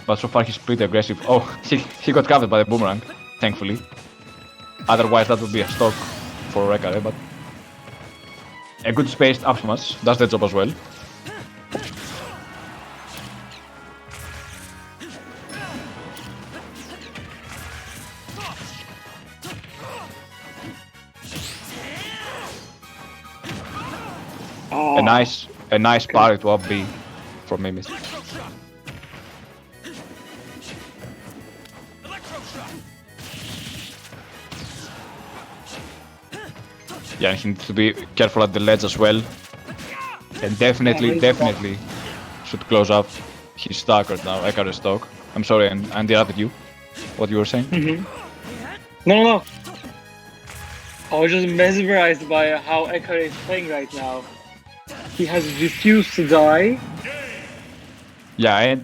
but so far he's pretty aggressive. Oh, he got covered by the boomerang, thankfully. Otherwise that would be a stock for Ekare, but a good spaced up smash does the job as well. Oh, A nice parry to up B from Mimis. Yeah, he needs to be careful at the ledge as well. And definitely should close up his stock right now, Ekare's stock. I'm sorry, I interrupted you. What you were saying? No. I was just mesmerized by how Ekare is playing right now. He has refused to die. Yeah,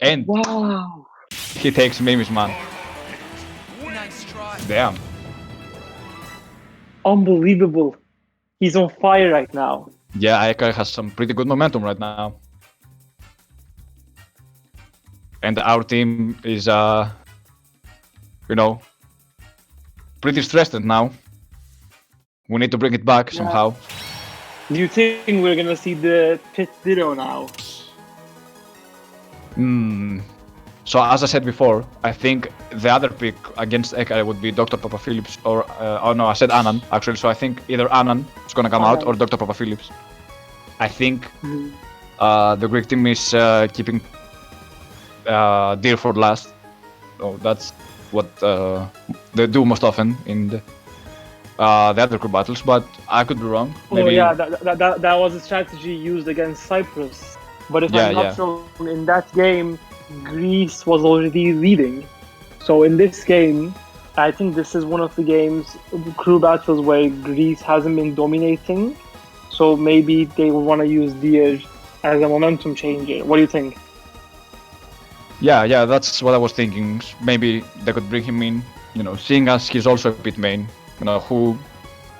and Wow. he takes Mimis Man. Damn. Unbelievable. He's on fire right now. Yeah, Ekare has some pretty good momentum right now. And our team is, pretty stressed now. We need to bring it back somehow. Do you think we're gonna see the pit ditto now? So as I said before, I think the other pick against Ekare would be Dr. Papa Phillips or I said Annan actually. So I think either Annan is gonna come out or Dr. Papa Phillips. I think the Greek team is keeping Deer for last. So that's what they do most often in the other crew battles, but I could be wrong. Maybe. Oh yeah, that was a strategy used against Cyprus. But if I'm not wrong, in that game, Greece was already leading. So in this game, I think this is one of the games, crew battles, where Greece hasn't been dominating. So maybe they will want to use Dier as a momentum changer. What do you think? Yeah, that's what I was thinking. Maybe they could bring him in, seeing as he's also a pit main, who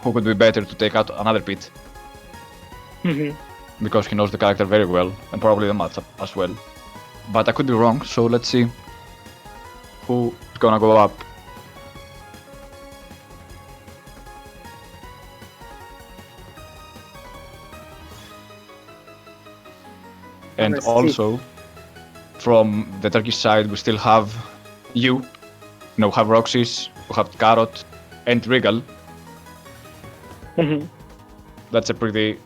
could be better to take out another pit. Because he knows the character very well, and probably the matchup as well. But I could be wrong, so let's see who's gonna go up. And Let's see. also, from the Turkish side, we still have you know, have Roxys, you have Carrot, and Regal. Mm-hmm. That's a pretty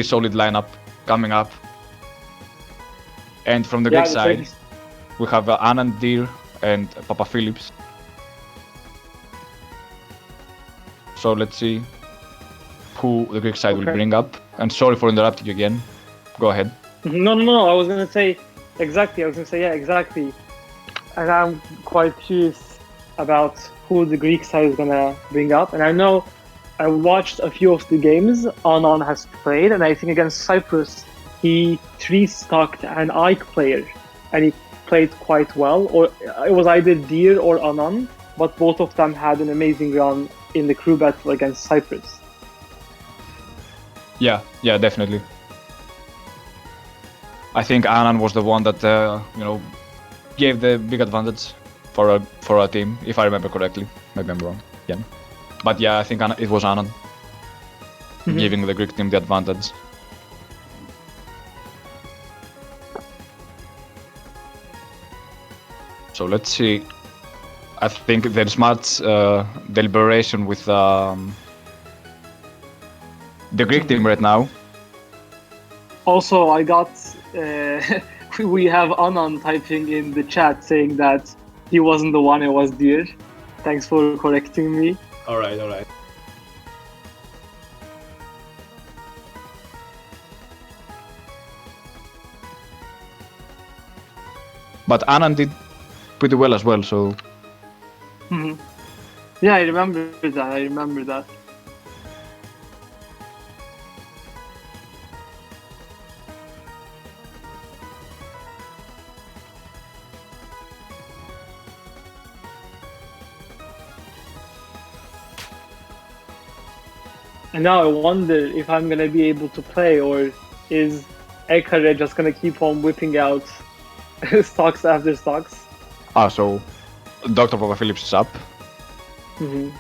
solid lineup coming up. And from the Greek side, we have Anand Deer and Papa Phillips. So let's see who the Greek side will bring up. And sorry for interrupting you again. Go ahead. No. I was gonna say exactly. Yeah, exactly. And I'm quite curious about who the Greek side is gonna bring up. And I know I watched a few of the games Anan has played, and I think against Cyprus he 3-stocked an Ike player, and he played quite well. Or it was either Deer or Anan, but both of them had an amazing run in the crew battle against Cyprus. Yeah, definitely. I think Anan was the one that gave the big advantage for our team, if I remember correctly. Maybe I'm wrong. Yeah, but yeah, I think it was Anan giving the Greek team the advantage. So let's see. I think there's much deliberation with the Greek team right now. Also, I got we have Anan typing in the chat saying that he wasn't the one, it was Deer. Thanks for correcting me. All right. But Anand did pretty well as well, so... Yeah, I remember that. And now I wonder if I'm gonna be able to play, or is Ekare just gonna keep on whipping out stocks after stocks? So Dr. Papa Phillips is up.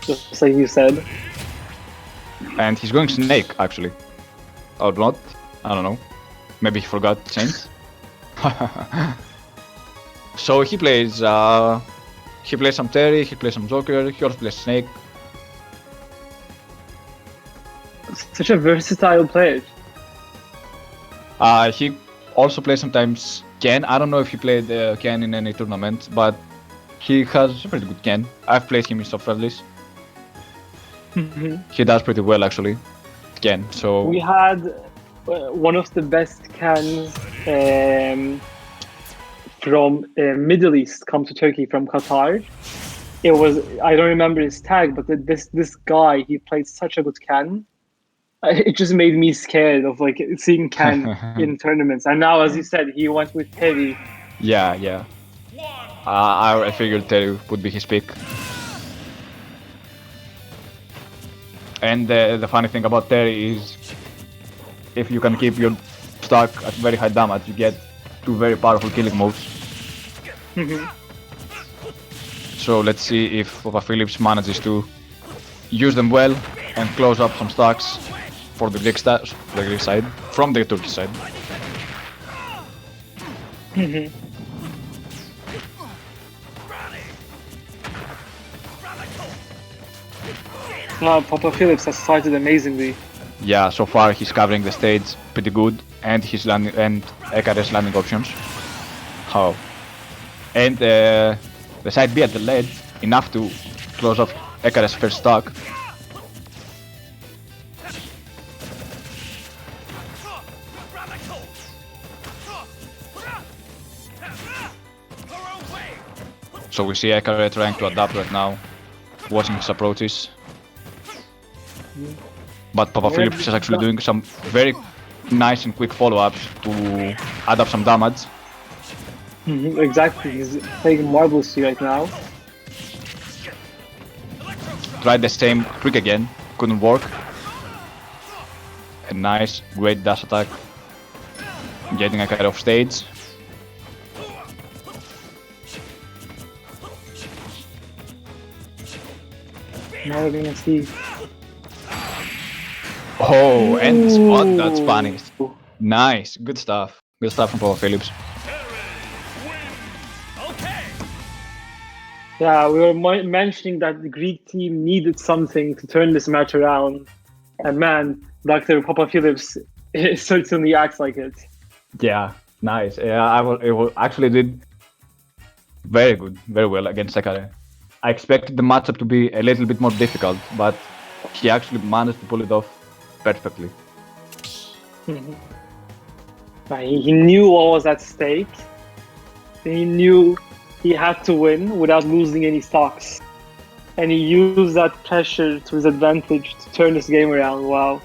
Just like you said. And he's going Snake, actually. Or not, I don't know. Maybe he forgot to change. So he plays some Terry, he plays some Joker, he also plays Snake. Such a versatile player. He also plays sometimes Ken. I don't know if he played Ken in any tournament, but he has a pretty good Ken. I've played him in soft friendlies. He does pretty well, actually, Ken. So we had one of the best Kens from Middle East come to Turkey from Qatar. It was, I don't remember his tag, but this guy, he played such a good Ken. It just made me scared of like seeing Ken in tournaments. And now, as you said, he went with Terry. Yeah. I figured Terry would be his pick. And the funny thing about Terry is, if you can keep your stock at very high damage, you get 2 very powerful killing moves. So let's see if Papa Phillips manages to use them well and close up some stocks for the Greek side, from the Turkish side. Papa Phillips has started amazingly. Yeah, so far he's covering the stage pretty good, and he's landing and Ekare's landing options. And the side B at the ledge, enough to close off Ekare's first stock. So we see Ekare trying to adapt right now, watching his approaches. But Papa Phillips is actually doing some very nice and quick follow-ups to add up some damage. Exactly, he's playing marvelously right now. Tried the same trick again, couldn't work. A nice, great dash attack, getting Ekare off stage. Now we're gonna see. Oh, and the spot, that's Spanish. Nice, good stuff. Good stuff from Papa Phillips. Yeah, we were mentioning that the Greek team needed something to turn this match around, and man, Dr. Papa Phillips certainly acts like it. Yeah, nice. Yeah, actually did very good, very well against Sekare. I expected the matchup to be a little bit more difficult, but he actually managed to pull it off perfectly. He knew what was at stake. He knew he had to win without losing any stocks. And he used that pressure to his advantage to turn this game around. Wow.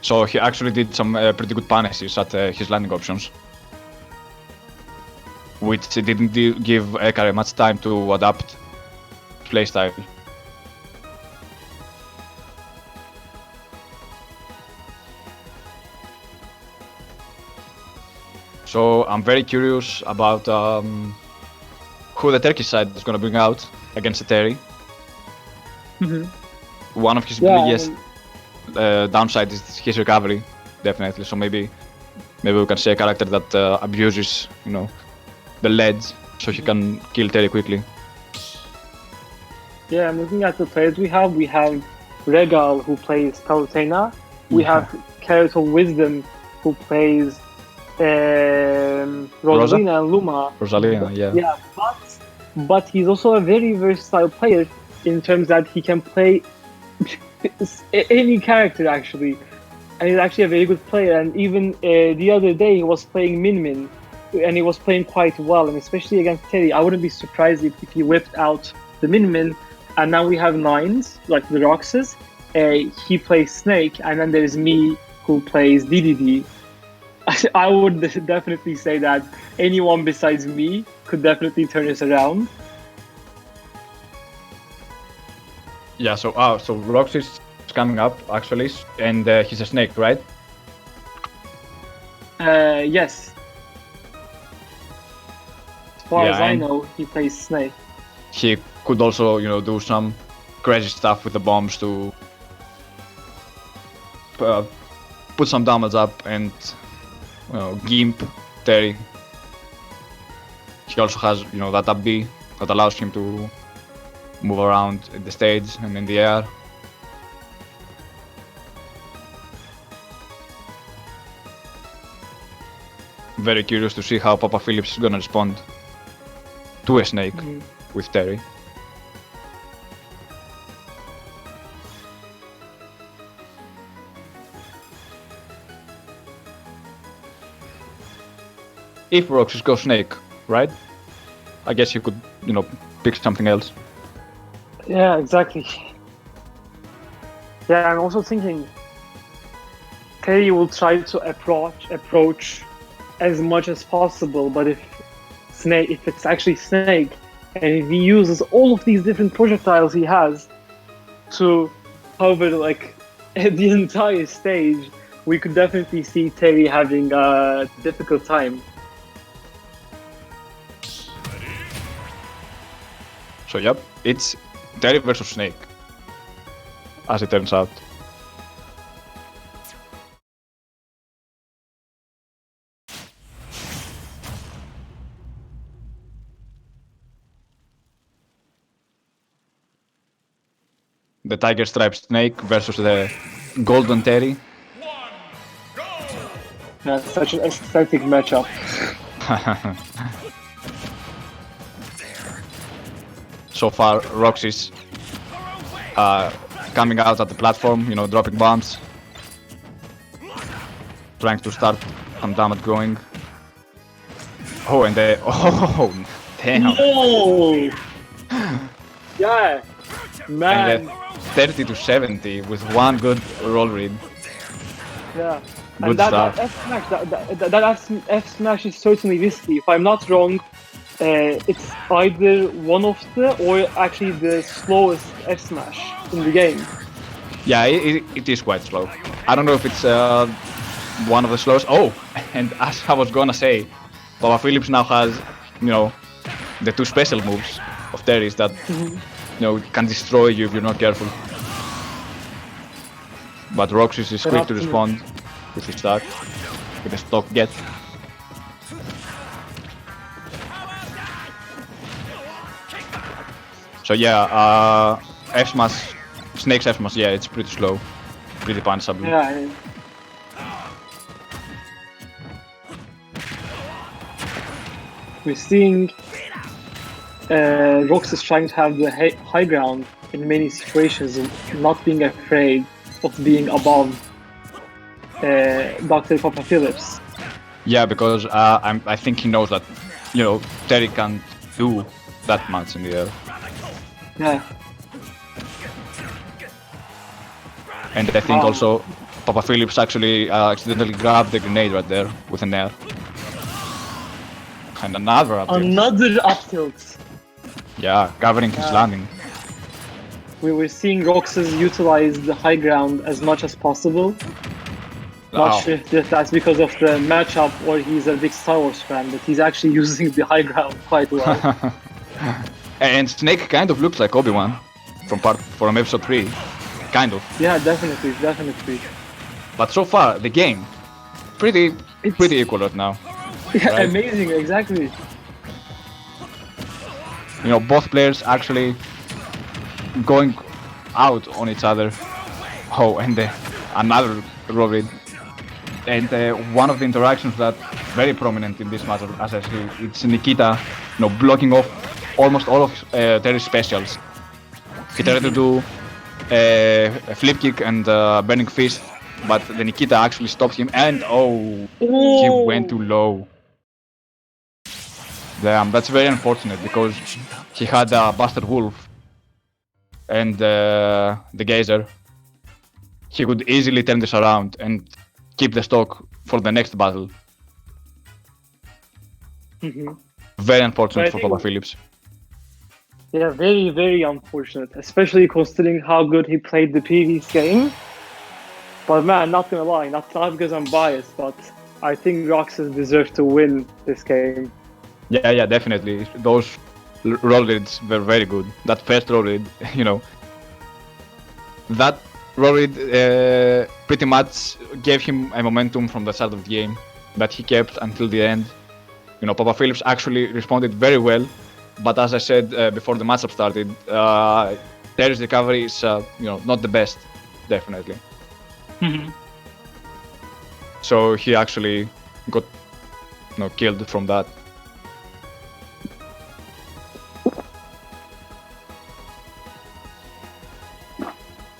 So he actually did some pretty good punishes at his landing options, which didn't give Ekare much time to adapt playstyle. So I'm very curious about who the Turkish side is going to bring out against Eteri. One of his biggest downside is his recovery, definitely. So maybe we can see a character that abuses, the ledge, so he can kill Terry quickly. Yeah, I'm looking at the players we have. We have Regal, who plays Palutena. We have Carrot of Wisdom, who plays Rosalina and Luma. Rosalina, yeah. Yeah, but he's also a very versatile player in terms that he can play any character actually, and he's actually a very good player. And even the other day he was playing Min, and he was playing quite well, and especially against Terry, I wouldn't be surprised if he whipped out the Min. And now we have nines like the Roxas. He plays Snake, and then there's me who plays DDD. I would definitely say that anyone besides me could definitely turn this around. Yeah, so Rox is coming up actually, and he's a Snake, right? Yes. As far as I and know, he plays Snake. he could also, do some crazy stuff with the bombs to put some damage up and gimp Terry. He also has, that up B that allows him to move around in the stage and in the air. Very curious to see how Papa Phillips is gonna respond to a Snake with Terry. If Roxas goes Snake, right? I guess you could, pick something else. Yeah, exactly. Yeah, I'm also thinking Terry will try to approach as much as possible, but if it's actually Snake, and if he uses all of these different projectiles he has to cover like the entire stage, we could definitely see Terry having a difficult time. So yep, it's Terry versus Snake, as it turns out. The Tiger Stripe Snake versus the Golden Terry. Yeah, such an aesthetic matchup. So far, Roxy's coming out at the platform, dropping bombs, trying to start some damage going. Oh, and damn. No! Yeah, man. And 30 to 70 with one good roll read. Yeah. Good And that stuff. F smash, that F smash is certainly risky. If I'm not wrong, it's either one of or actually the slowest F smash in the game. Yeah, it is quite slow. I don't know if it's one of the slowest. Oh, and as I was gonna say, Papa Phillips now has, the two special moves of Terry's that, can destroy you if you're not careful. But Roxas is But quick to optimal. respond with his stock, with the stock get. So yeah, F smash, Snake's F smash, yeah, it's pretty slow, pretty punishable. Yeah. We're seeing Rox is trying to have the high ground in many situations, and not being afraid of being above Dr. Papa Phillips. Yeah, because I think he knows that, you know, Terry can't do that much in the air. Yeah. And I think Wow. also Papa Phillips actually accidentally grabbed the grenade right there with an air. And another up tilt. Another up tilt. Yeah, covering his Yeah. landing. We were seeing Roxas utilize the high ground as much as possible. Not Wow. sure if that's because of the matchup or he's a big Star Wars fan, but he's actually using the high ground quite well. And Snake kind of looks like Obi-Wan from episode 3. Kind of. Yeah, definitely, definitely. But so far, the game, pretty It's- equal right now. Yeah, Right. amazing, exactly. You know, both players actually going out on each other. Oh, and another Rovid. And one of the interactions that very prominent in this match, as I see, it's Nikita, you know, blocking off almost all of Terry's specials. He tried to do a flip kick and burning fist, but the Nikita actually stopped him, and he went too low. Damn, that's very unfortunate because he had Buster Wolf and the Geyser. He could easily turn this around and keep the stock for the next battle. Mhm. Very unfortunate I for think- Papa Phillips. Yeah, very, very unfortunate, especially considering how good he played the previous game. But man, not gonna lie, not because I'm biased, but I think Roxas deserved to win this game. Yeah, definitely. Those roll reads were very good. That first roll read, you know, that roll read pretty much gave him a momentum from the start of the game that he kept until the end. You know, Papa Phillips actually responded very well, but as I said before the matchup started, Terry's recovery is, you know, not the best, definitely. So he actually got, you know, killed from that.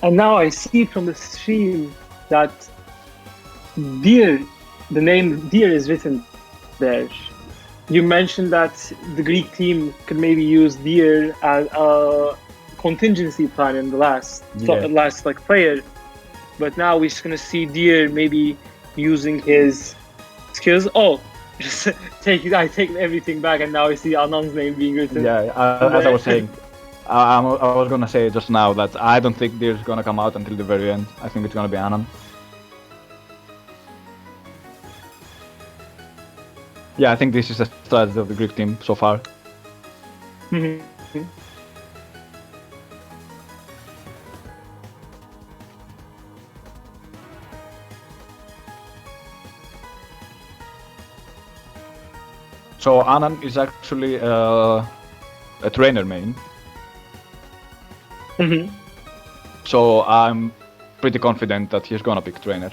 And now I see from the stream that Deer, the name Deer is written there. You mentioned that the Greek team could maybe use Deer as a contingency plan in the last like player, but now we're just gonna see Deer maybe using his skills. Oh, just I take everything back, and now I see Anand's name being written. Yeah, as I was saying, I was gonna say just now that I don't think Deer's gonna come out until the very end. I think it's gonna be Anand. Yeah, I think this is the strategy of the Greek team so far. Mhm. So Anand is actually a trainer main. Mhm. So I'm pretty confident that he's gonna pick trainer.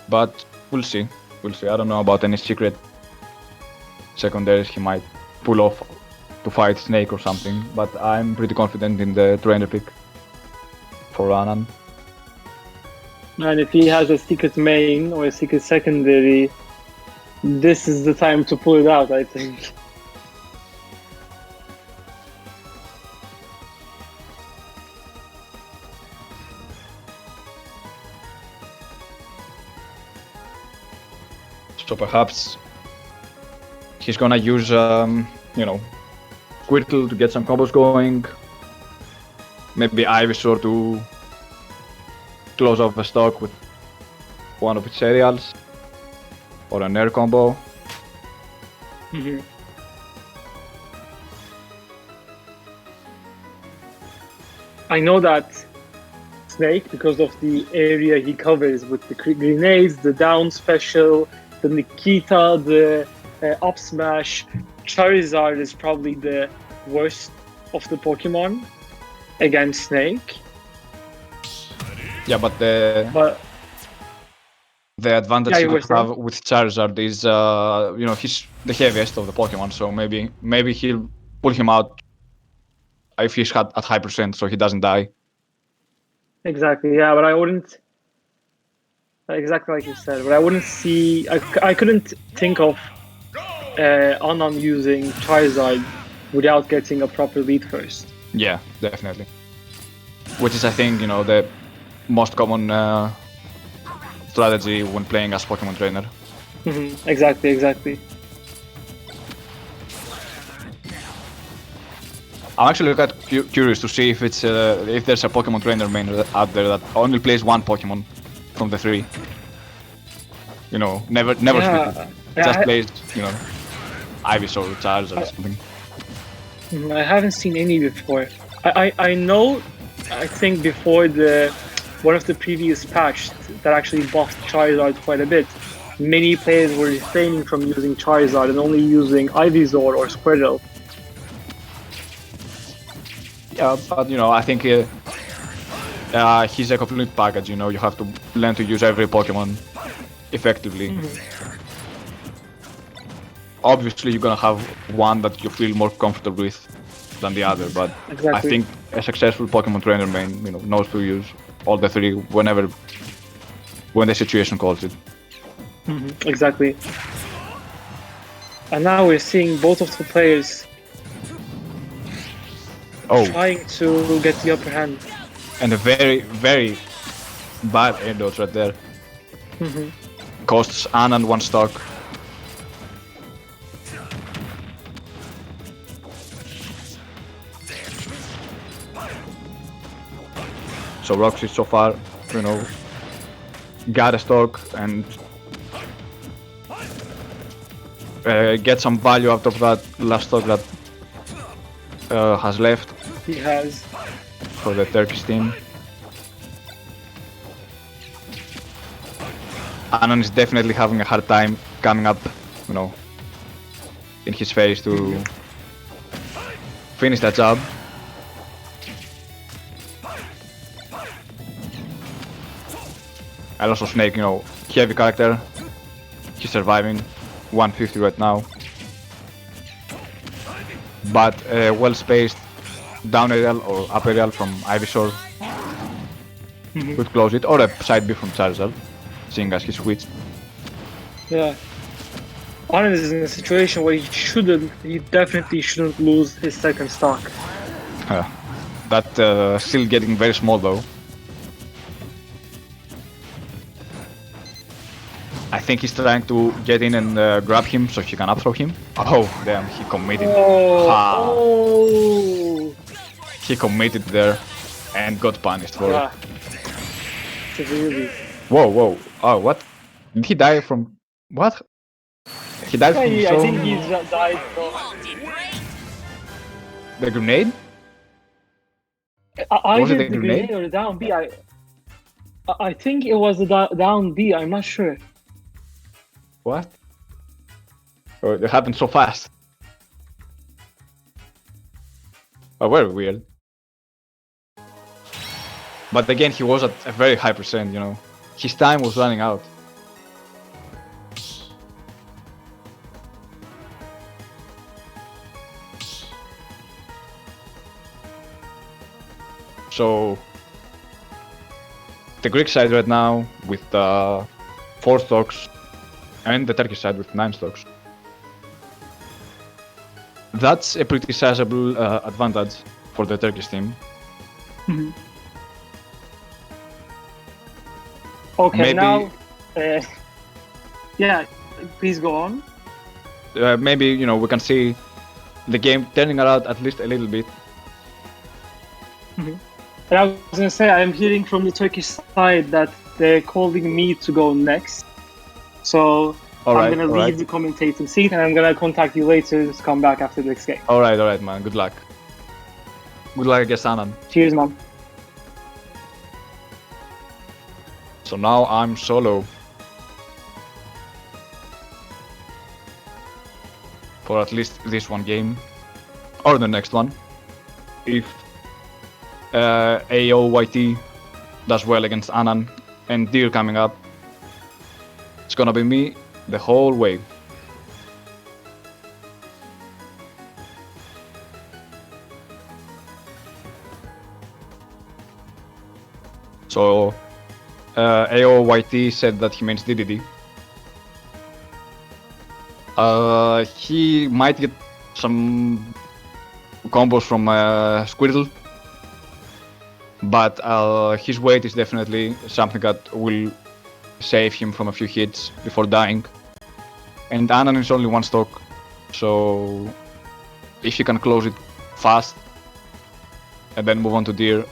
But we'll see. We'll see. I don't know about any secret secondaries he might pull off to fight Snake or something. But I'm pretty confident in the trainer pick for Anand. And if he has a secret main or a secret secondary, this is the time to pull it out, I think. So perhaps he's gonna use, you know, Squirtle to get some combos going. Maybe Ivysaur to close off the stock with one of its aerials. Or an air combo. Mhm. I know that Snake because of the area he covers with the grenades, the down special, the Nikita, the up smash. Charizard is probably the worst of the Pokemon against Snake. Yeah, but the advantage Yeah, you you were could have with Charizard is, he's the heaviest of the Pokemon, so maybe he'll pull him out if he's at high percent, so he doesn't die. Exactly, yeah, but I wouldn't. Exactly like you said, but I wouldn't see. I couldn't think of Anand using Charizard without getting a proper lead first. Yeah, definitely. Which is, I think, the most common strategy when playing as Pokemon trainer. Exactly. I'm actually quite curious to see if it's if there's a Pokemon trainer main out there that only plays one Pokemon from the three. Never Yeah. switches. Just plays, Ivysaur, Charizard or something. I haven't seen any before. I know. I think before one of the previous patch that actually buffed Charizard quite a bit, many players were refraining from using Charizard and only using Ivysaur or Squirtle. Yeah, but I think he's a complete package. You have to learn to use every Pokemon effectively. Obviously, you're gonna have one that you feel more comfortable with than the other, but Exactly. I think a successful Pokemon trainer main, knows to use all the three when the situation calls it. Exactly. And now we're seeing both of the players trying to get the upper hand. And a very, very bad air dodge right there. Costs Anand one stock. So Roxy so far, got a stock and get some value out of that last stock that has left. He has. For the Turkish team. Anand is definitely having a hard time coming up, in his face to finish that job. And also Snake, heavy character. He's surviving, 150 right now. But well spaced down aerial or up aerial from Ivysaur could close it, or a side B from Charizard, seeing as he switched. Yeah. Anand is in a situation where he definitely shouldn't lose his second stock. That still getting very small though. I think he's trying to get in and grab him so he can up throw him. Oh damn, he committed. He committed there and got punished for it. Severely. Whoa. Oh, what? Did he die from... What? He died from I think he died from... The grenade? Either it the a grenade? grenade or the down B. I think it was the down B, I'm not sure. What? Oh, it happened so fast. Oh, very weird. But again, he was at a very high percent, His time was running out. So, the Greek side right now with 4 stocks, and the Turkish side with 9 stocks. That's a pretty sizable advantage for the Turkish team. Okay, Maybe- now... yeah, please go on. Maybe, we can see the game turning around at least a little bit. And I was gonna say, I'm hearing from the Turkish side that they're calling me to go next. So I'm gonna leave the commentating seat and I'm gonna contact you later to come back after this game. Alright, man. Good luck. Good luck against Anand. Cheers, man. So now I'm solo. For at least this one game. Or the next one. If AOYT does well against Anan and Deer coming up, it's gonna be me the whole way. So AOYT said that he means DDD. He might get some combos from Squirtle, but his weight is definitely something that will save him from a few hits before dying. And Anan is only one stock, so if he can close it fast and then move on to Deer,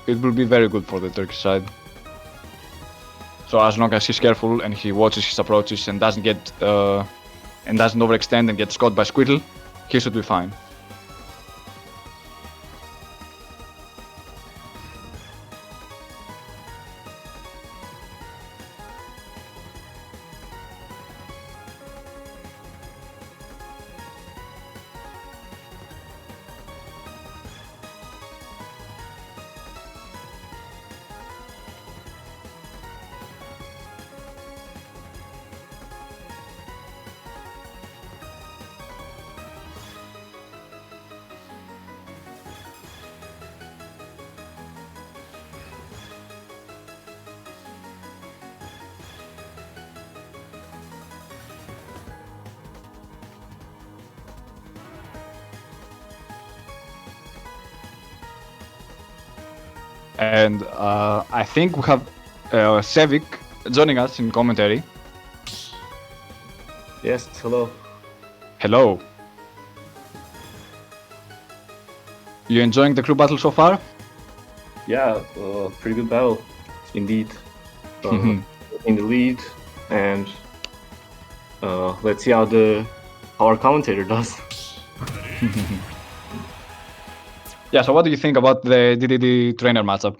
it will be very good for the Turkish side. So as long as he's careful and he watches his approaches and doesn't get and doesn't overextend and get caught by Squirtle, he should be fine. And I think we have Sevik joining us in commentary. Yes, hello. Hello. You enjoying the crew battle so far? Yeah, pretty good battle, indeed. In the lead, and let's see how our commentator does. Yeah, so what do you think about the DDD trainer matchup?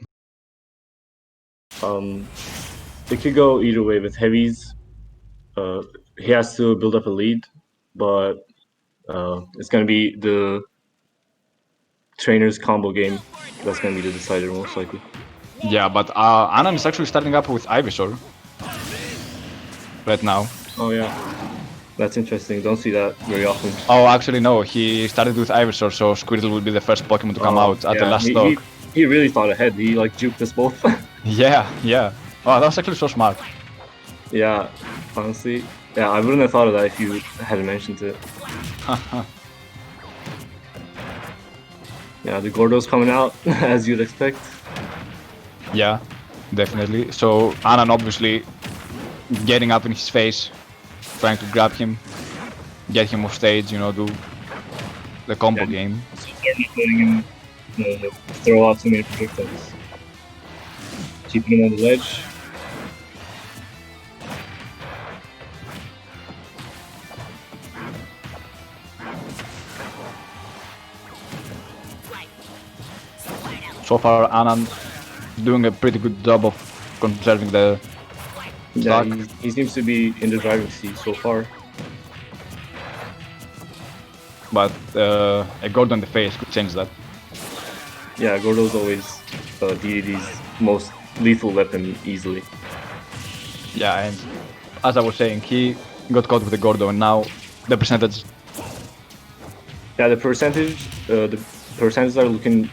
It could go either way with heavies. He has to build up a lead, but it's going to be the trainer's combo game that's going to be the decider most likely. Yeah, but Anan is actually starting up with Ivysaur right now. Oh yeah, that's interesting. Don't see that very often. Oh, actually no, he started with Ivysaur, so Squirtle will be the first Pokemon to come out at the last stock. He really thought ahead. He like juked us both. Yeah. Oh, that was actually so smart. Yeah, honestly. Yeah, I wouldn't have thought of that if you hadn't mentioned it. Yeah, the Gordo's coming out, as you'd expect. Yeah, definitely. So Anan obviously getting up in his face, trying to grab him, get him off stage, do the combo game. So they're not letting him throw out too many projectiles. Keeping him on the ledge. So far, Anan doing a pretty good job of conserving the Yeah, stock. he seems to be in the driving seat so far. But a Gordo in the face could change that. Yeah, Gordo's always DDD's most lethal weapon easily. Yeah, and as I was saying, he got caught with the Gordo, and now the percentage. Yeah, the percentages are looking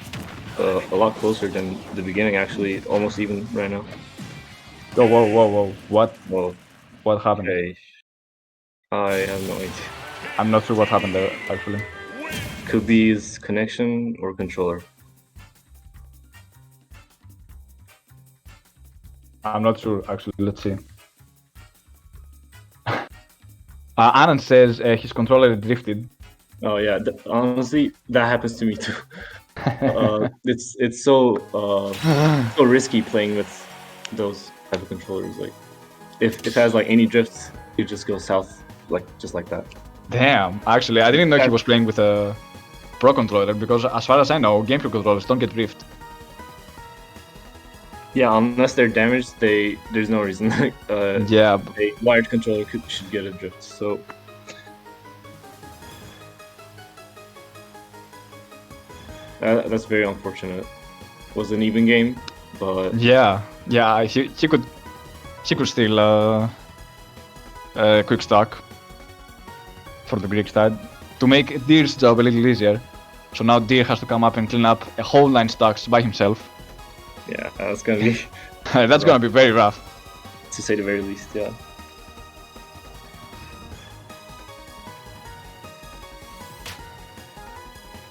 a lot closer than the beginning. Actually, almost even right now. Oh, whoa! What? Well, What happened? okay. I have no idea. I'm not sure what happened there actually. Could be his connection or controller. I'm not sure actually. Let's see. Anan says his controller drifted. Oh yeah, honestly, that happens to me too. It's so risky playing with those type of controllers. Like, if it has like any drifts, it just goes south, just like that. Damn, actually, I didn't know he was playing with a Pro controller because, as far as I know, GameCube controllers don't get drift. Yeah, unless they're damaged, there's no reason. Yeah, A wired controller should get a drift. So that's very unfortunate. It was an even game, but yeah. He could steal quick stock for the Greek side to make Deer's job a little easier. So now Deer has to come up and clean up a whole 9 stocks by himself. yeah, that's gonna be That's gonna be very rough. to say the very least. Yeah.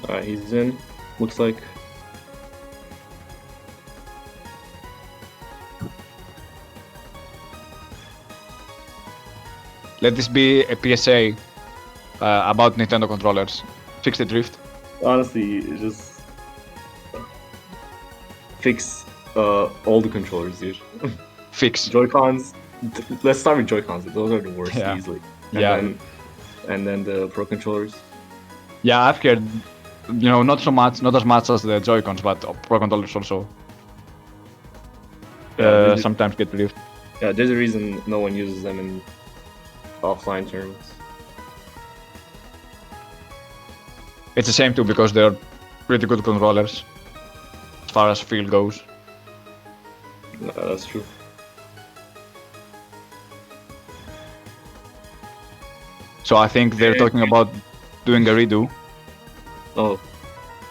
Alright, he's in. Looks like. Let this be a PSA about Nintendo controllers. Fix the drift. Honestly, just fix all the controllers, dude. Fix. Joy-Cons. Let's start with Joy-Cons. Those are the worst, Yeah. easily. Yeah. And then the Pro controllers. Yeah, I've heard, not as much as the Joy-Cons, but Pro controllers also Yeah, sometimes get drift. yeah, there's a reason no one uses them in offline tournaments. It's a shame too because they're pretty good controllers as far as feel goes. That's true. So I think they're talking about doing a redo Oh,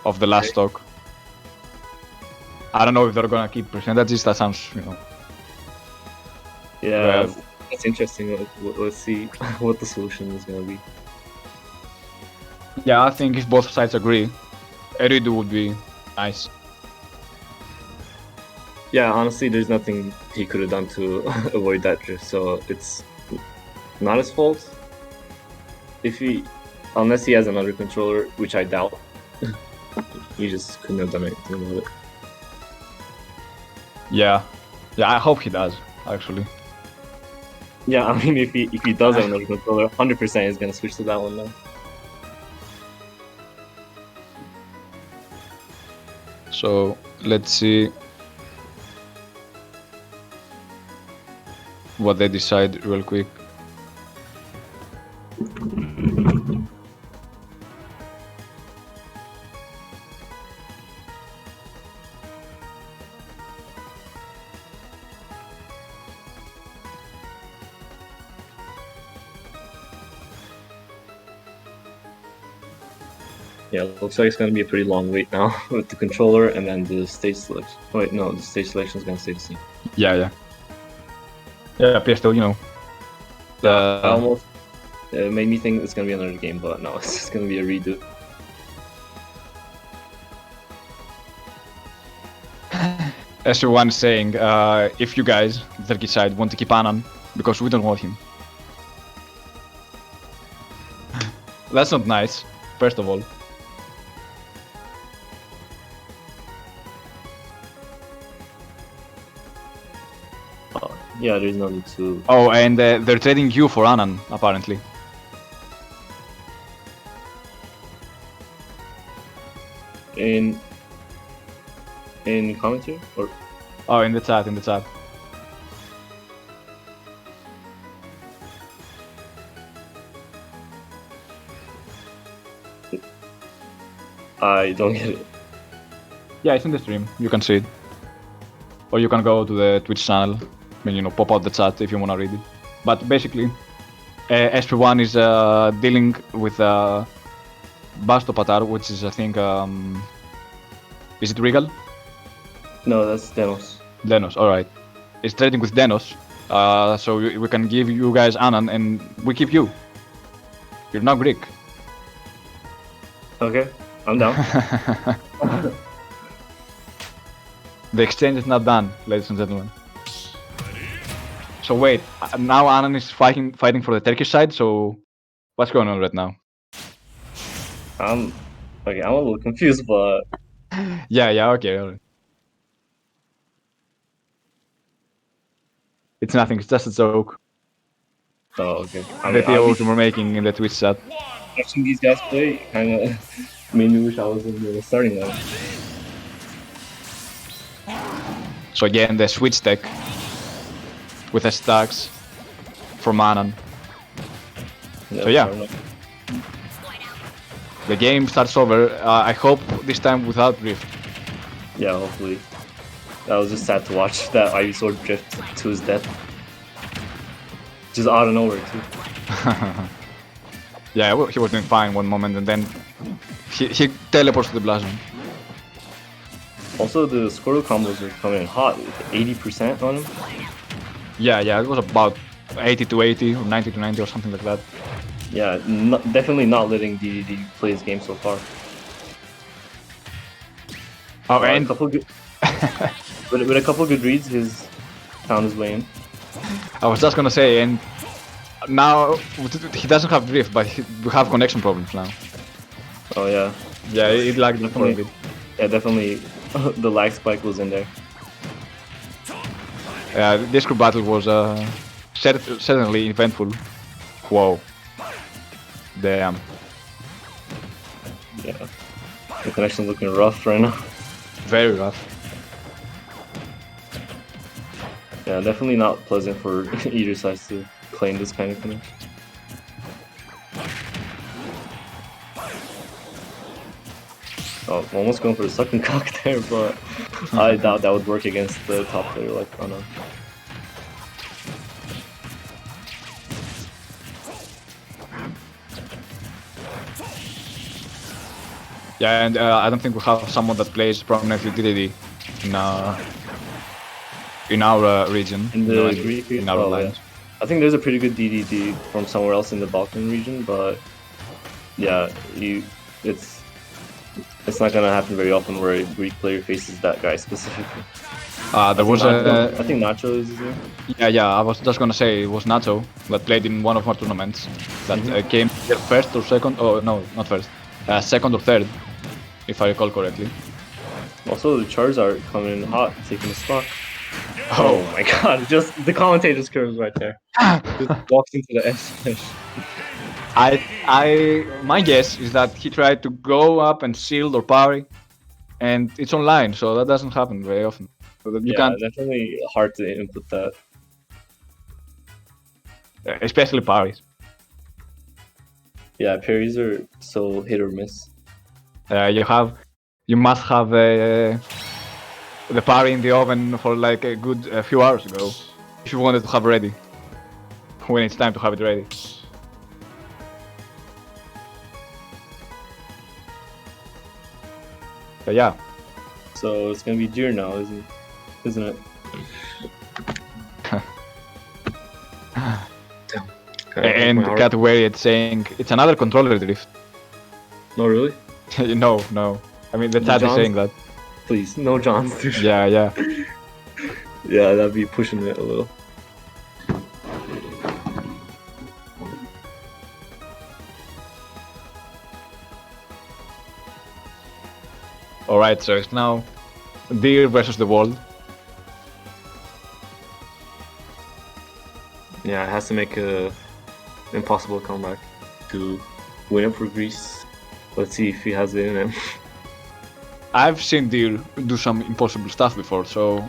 of the last stock. I don't know if they're gonna keep percentages. That sounds, yeah, Well- that's interesting. Let's see what the solution is gonna be. Yeah, I think if both sides agree, a redo would be nice. Yeah, honestly, there's nothing he could have done to avoid that drift, so it's not his fault. Unless he has another controller, which I doubt, he just couldn't have done anything about it. Yeah, I hope he does actually. Yeah, I mean, if he does have another controller, 100% he's gonna switch to that one now. So let's see what they decide real quick. Yeah, looks like it's gonna be a pretty long wait now with the controller and then the stage selection. Oh, wait, no, the stage selection is gonna stay the same. Yeah, appears still, I almost made me think it's gonna be another game, but no, it's just gonna be a redo. everyone is saying, if you guys, the Turkish side, want to keep Anan, because we don't want him. That's not nice, first of all. Yeah, there's no need to. Oh, and they're trading you for Anan, apparently. In commentary or Oh, in the chat. I don't get it. Yeah, it's in the stream, you can see it. Or you can go to the Twitch channel, and pop out the chat if you wanna read it. But basically, SP1 is dealing with Bastopatar, which is, I think, is it Regal? No, that's Denos. Denos, alright. It's trading with Denos, so we can give you guys Anan and we keep you. You're now Greek. Okay, I'm down. The exchange is not done, ladies and gentlemen. So wait, now Anan is fighting for the Turkish side, so what's going on right now? I'm a little confused, but Yeah, okay. Alright. It's nothing, it's just a joke. oh, okay. The theories we're making in the Twitch chat. Watching these guys play kind of made me wish I was in the starting line. So again, the switch deck with the stacks for Manan. So yeah. fair enough. The game starts over. I hope this time without Rift. Yeah, hopefully. That was just sad to watch that Ivysaur drift to his death. Just out of nowhere too. Yeah, well, he was doing fine one moment and then he teleports to the blast zone. Also, the Squirtle combos are coming in hot. 80% on him. Yeah, it was about 80 to 80 or 90 to 90 or something like that. Yeah, definitely not letting DDD play his game so far. Oh, A and couple good, with a couple good reads, his found his way in. I was just gonna say, and now he doesn't have drift, but we have connection problems now. Oh yeah, Yeah, it lagged for a bit. yeah, definitely. The lag spike was in there. This group battle was certainly eventful. Whoa. Damn. Yeah, the connection's looking rough right now. Very rough. Yeah, definitely not pleasant for either side to claim this kind of connection. Oh, almost going for the sucking cock there, but I doubt that would work against the top player like Anna. Yeah, and I don't think we have someone that plays prominently DDD in our region. In the Greek in our alliance. I think there's a pretty good DDD from somewhere else in the Balkan region, but yeah, it's not gonna happen very often where a Greek player faces that guy specifically. There was a I think Nacho is his name. yeah. I was just gonna say it was Nacho that played in one of our tournaments that came here first or second. Oh no, not first. Second or third, if I recall correctly. Also, the Charizard coming in hot, taking a stock. Oh my god, just the commentator's curves right there. Just walks into the edge. My guess is that he tried to go up and shield or parry, and it's online, so that doesn't happen very often. So that you Yeah, can't, definitely hard to input that. especially parries. Yeah, parries are so hit or miss. You must have the parry in the oven for like a good few hours ago, if you wanted to have ready when it's time to have it ready. But yeah. So it's gonna be Deer now, isn't it? And Cat Wariat saying it's another controller drift. No, really? No. I mean, the chat is John's- saying that. Please, no Johns. Dude. Yeah. Yeah, that'd be pushing it a little. Alright, so it's now Deer versus the world. Yeah, it has to make a impossible comeback to win it for Greece. Let's see if he has it in him. I've seen Deer do some impossible stuff before, so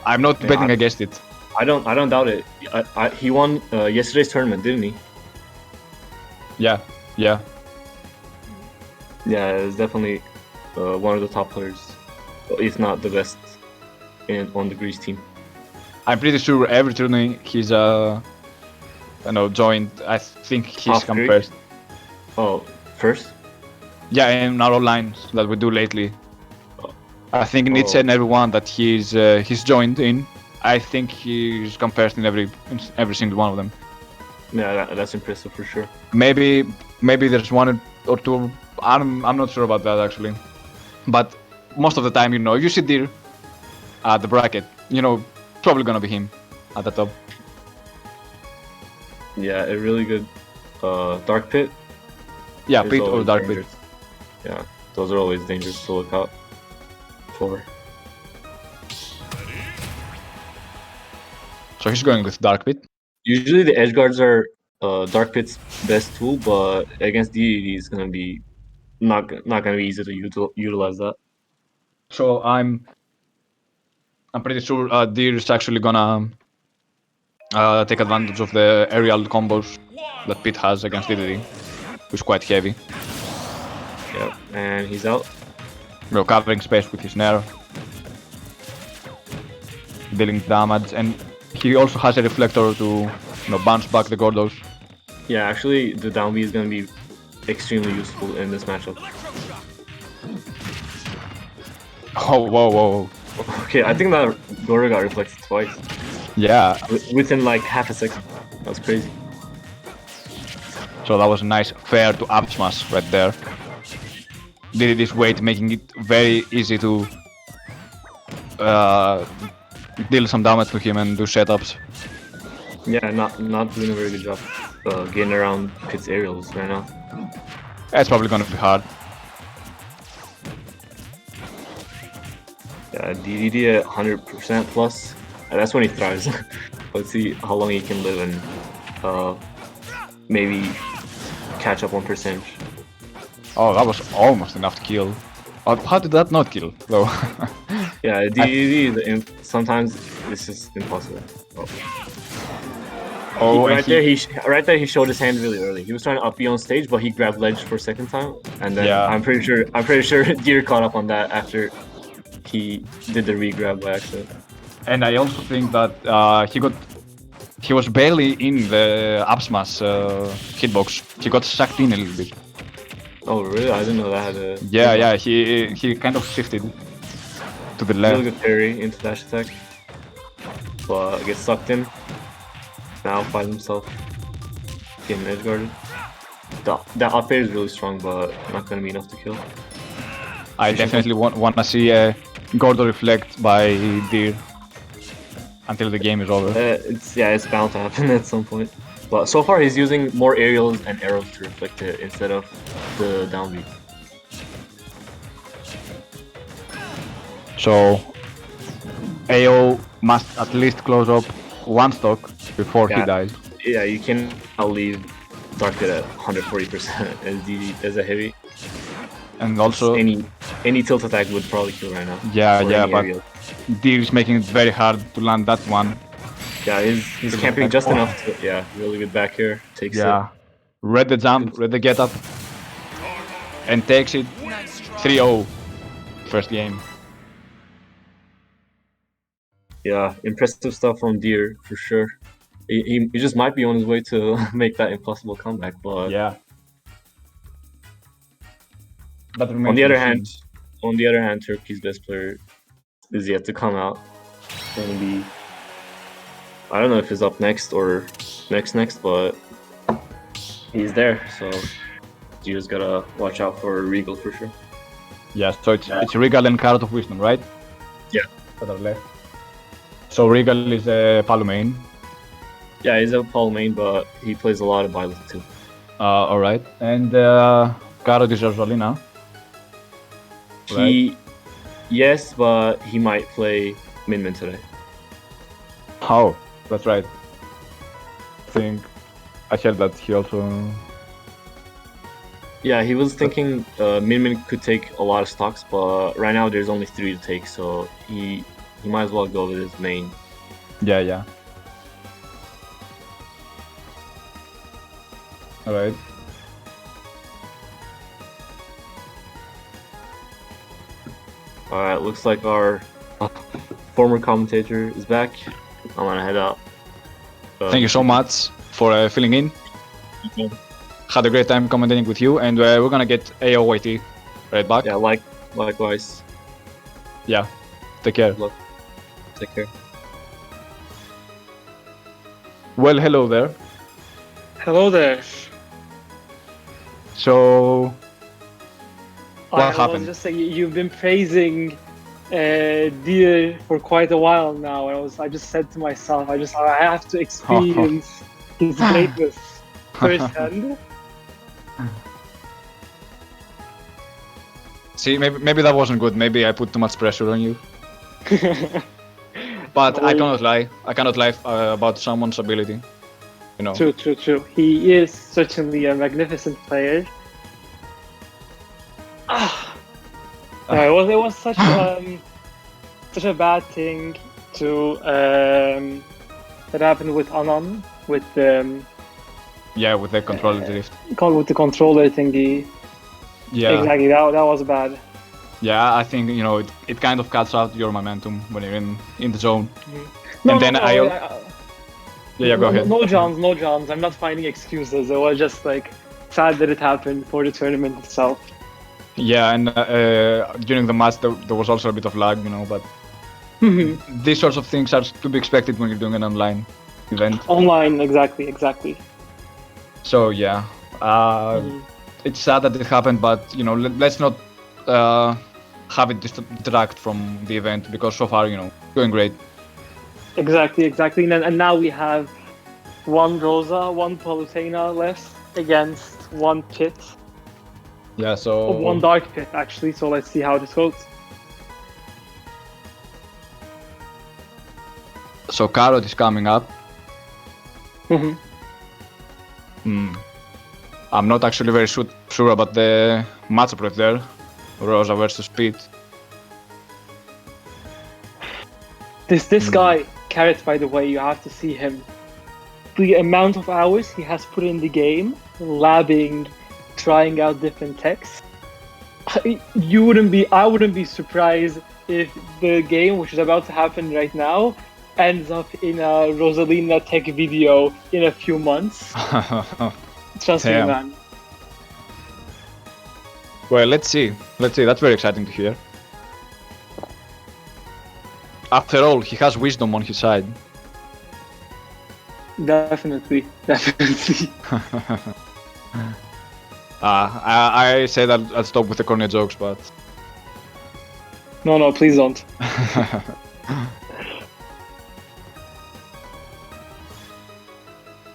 I'm not betting against it. I don't doubt it. He won yesterday's tournament, didn't he? Yeah. Yeah, it's definitely one of the top players, if not the best, on the Greece team. I'm pretty sure every tournament he's joined. I think he's Half come Greek? first. Oh, first? Yeah, in our lines that we do lately. I think Nietzsche and everyone that he's joined in, I think he's come first in every single one of them. Yeah, that's impressive for sure. Maybe there's one or two. I'm not sure about that actually, but most of the time, you see Deer at the bracket, probably gonna be him at the top. Yeah, a really good Dark Pit. Yeah, is Pit or always Dark Pit. dangerous. Yeah, those are always dangerous to look out for. So he's going with Dark Pit. Usually the edge guards are Dark Pit's best tool, but against DDD it's gonna be not gonna be easy to utilize that. So I'm I'm pretty sure Deer is actually gonna take advantage of the aerial combos that Pete has against DDD, who's quite heavy. Yep, and he's out. Covering space with his Nair, dealing damage, and he also has a reflector to bounce back the Gordos. Yeah, actually, the down B is going to be extremely useful in this matchup. Oh, whoa. Okay, I think that Gordo got reflected twice. Yeah, Within like half a second. That was crazy. so that was a nice fair to up smash right there. Did this weight making it very easy to deal some damage to him and do setups. Yeah, not doing a very good job getting around Pit's aerials right now. It's probably gonna be hard. Yeah, DDD at 100% plus. That's when he thrives. Let's see how long he can live and maybe catch up on percentage. Oh, that was almost enough to kill. How did that not kill, though? Yeah, DDD, sometimes it's just impossible. Oh, right there he showed his hand really early. He was trying to up B on stage, but he grabbed ledge for a second time, and then Yeah. I'm pretty sure Deer caught up on that after he did the re-grab by accident. And I also think that he was barely in the up smash hitbox. He got sucked in a little bit. Oh really? I didn't know that had a Yeah, he kind of shifted to the left. really good parry into dash attack, but gets sucked in. Now finds himself getting edge guarded. That up air is really strong, but not gonna be enough to kill. I definitely want to see a Gordo reflect by Deer until the game is over. It's bound to happen at some point. But so far he's using more aerials and arrows to reflect it instead of the down B. So AO must at least close up one stock before he dies. Yeah, you can leave Dark Pit at 140% as a heavy. And also Any tilt attack would probably kill right now. yeah, but aerial. Deer is making it very hard to land that one. Yeah, he's camping just enough to really good back here. Takes Yeah. Read the jump, read the get up, and takes it 3-0 first game. Yeah, impressive stuff from Deer for sure. He just might be on his way to make that impossible comeback, but Yeah. But on the other hand, Turkey's best player is yet to come out. It's gonna be, I don't know if he's up next or next, but he's there. So you just gotta watch out for Regal for sure. Yeah, so it's Regal and Carrot of Wisdom, right? Yeah. That are left. So Regal is a Palu main. Yeah, he's a Paul main, but he plays a lot of Violet too. Alright. And Carrot is Rosalina. Yes, but he might play Min today. Oh, that's right. I think I heard that he also... Yeah, he was thinking Min could take a lot of stocks, but right now there's only 3 to take, so he might as well go with his main. Yeah. Alright. Alright, looks like our former commentator is back. I'm gonna head out. Thank you so much for filling in. Had a great time commentating with you, and we're gonna get AOYT right back. Yeah, likewise. Yeah. Take care. Take care. Well, hello there. Hello there. So, what I happened? was just saying, you've been praising Deer for quite a while now, and I just said to myself, I have to experience his greatness firsthand. See, maybe that wasn't good. Maybe I put too much pressure on you. But I cannot lie. I cannot lie about someone's ability. You know. True. He is certainly a magnificent player. It was such a bad thing. to that happened with Anan with Yeah, with the controller drift. with the controller thingy. Yeah. Exactly. That was bad. Yeah, I think it kind of cuts out your momentum when you're in the zone. No, And then no, Yeah, go ahead. No, Johns. I'm not finding excuses. It was just like sad that it happened for the tournament itself. Yeah, and during the match there was also a bit of lag, but these sorts of things are to be expected when you're doing an online event. Online, exactly. So yeah, it's sad that it happened, but let's not have it detract from the event because so far, doing great. Exactly. And now we have one Rosa, one Palutena left against one Pit. Yeah, so One Dark Pit, actually. So let's see how this goes. So Carrot is coming up. I'm not actually very sure about the matchup right there. Rosa versus Pit. This guy, Carrot, by the way, you have to see him. The amount of hours he has put in the game, labbing, trying out different techs. I wouldn't be surprised if the game, which is about to happen right now, ends up in a Rosalina tech video in a few months. Trust me, Damn. man. Well, let's see. That's very exciting to hear. After all, he has wisdom on his side. Definitely. I say that I'll stop with the corny jokes, but No, please don't.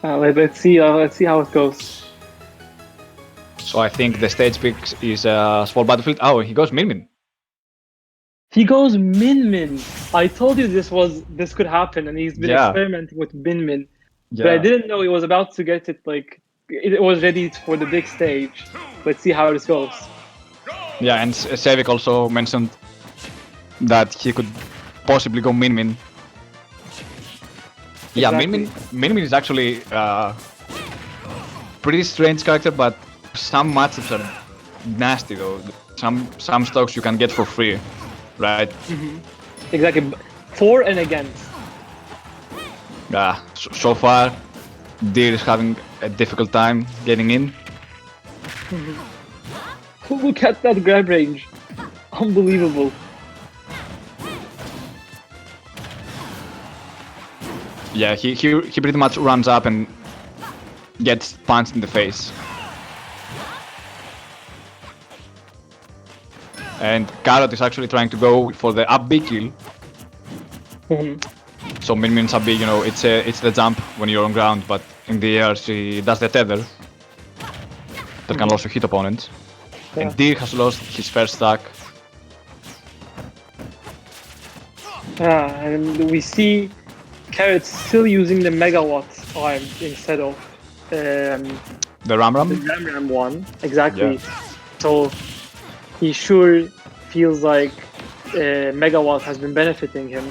Let's see how it goes. so I think the stage pick is Small Battlefield. Oh, he goes Min Min. He goes Min. I told you this could happen, and he's been experimenting with Min. Yeah. But I didn't know he was about to get it, like, it was ready for the big stage. Let's see how this goes. Yeah, and Sevik also mentioned that he could possibly go Min Min. Yeah, Exactly. Min Min is actually pretty strange character, but some matchups are nasty though. Some stocks you can get for free, right? Exactly. For and against. Yeah, so far, Deer is having a difficult time getting in. Look at that grab range. Unbelievable. Yeah, he pretty much runs up and gets punched in the face. And Carrot is actually trying to go for the up B kill. So Min Min's up B, it's the jump when you're on ground, but in the air she does the tether. That can also hit opponents. Yeah. And Deer has lost his first stack. And we see Carrot still using the megawatt arm instead of The Ram the Ram? Ram one. Exactly. Yeah. So he sure feels like megawatt has been benefiting him.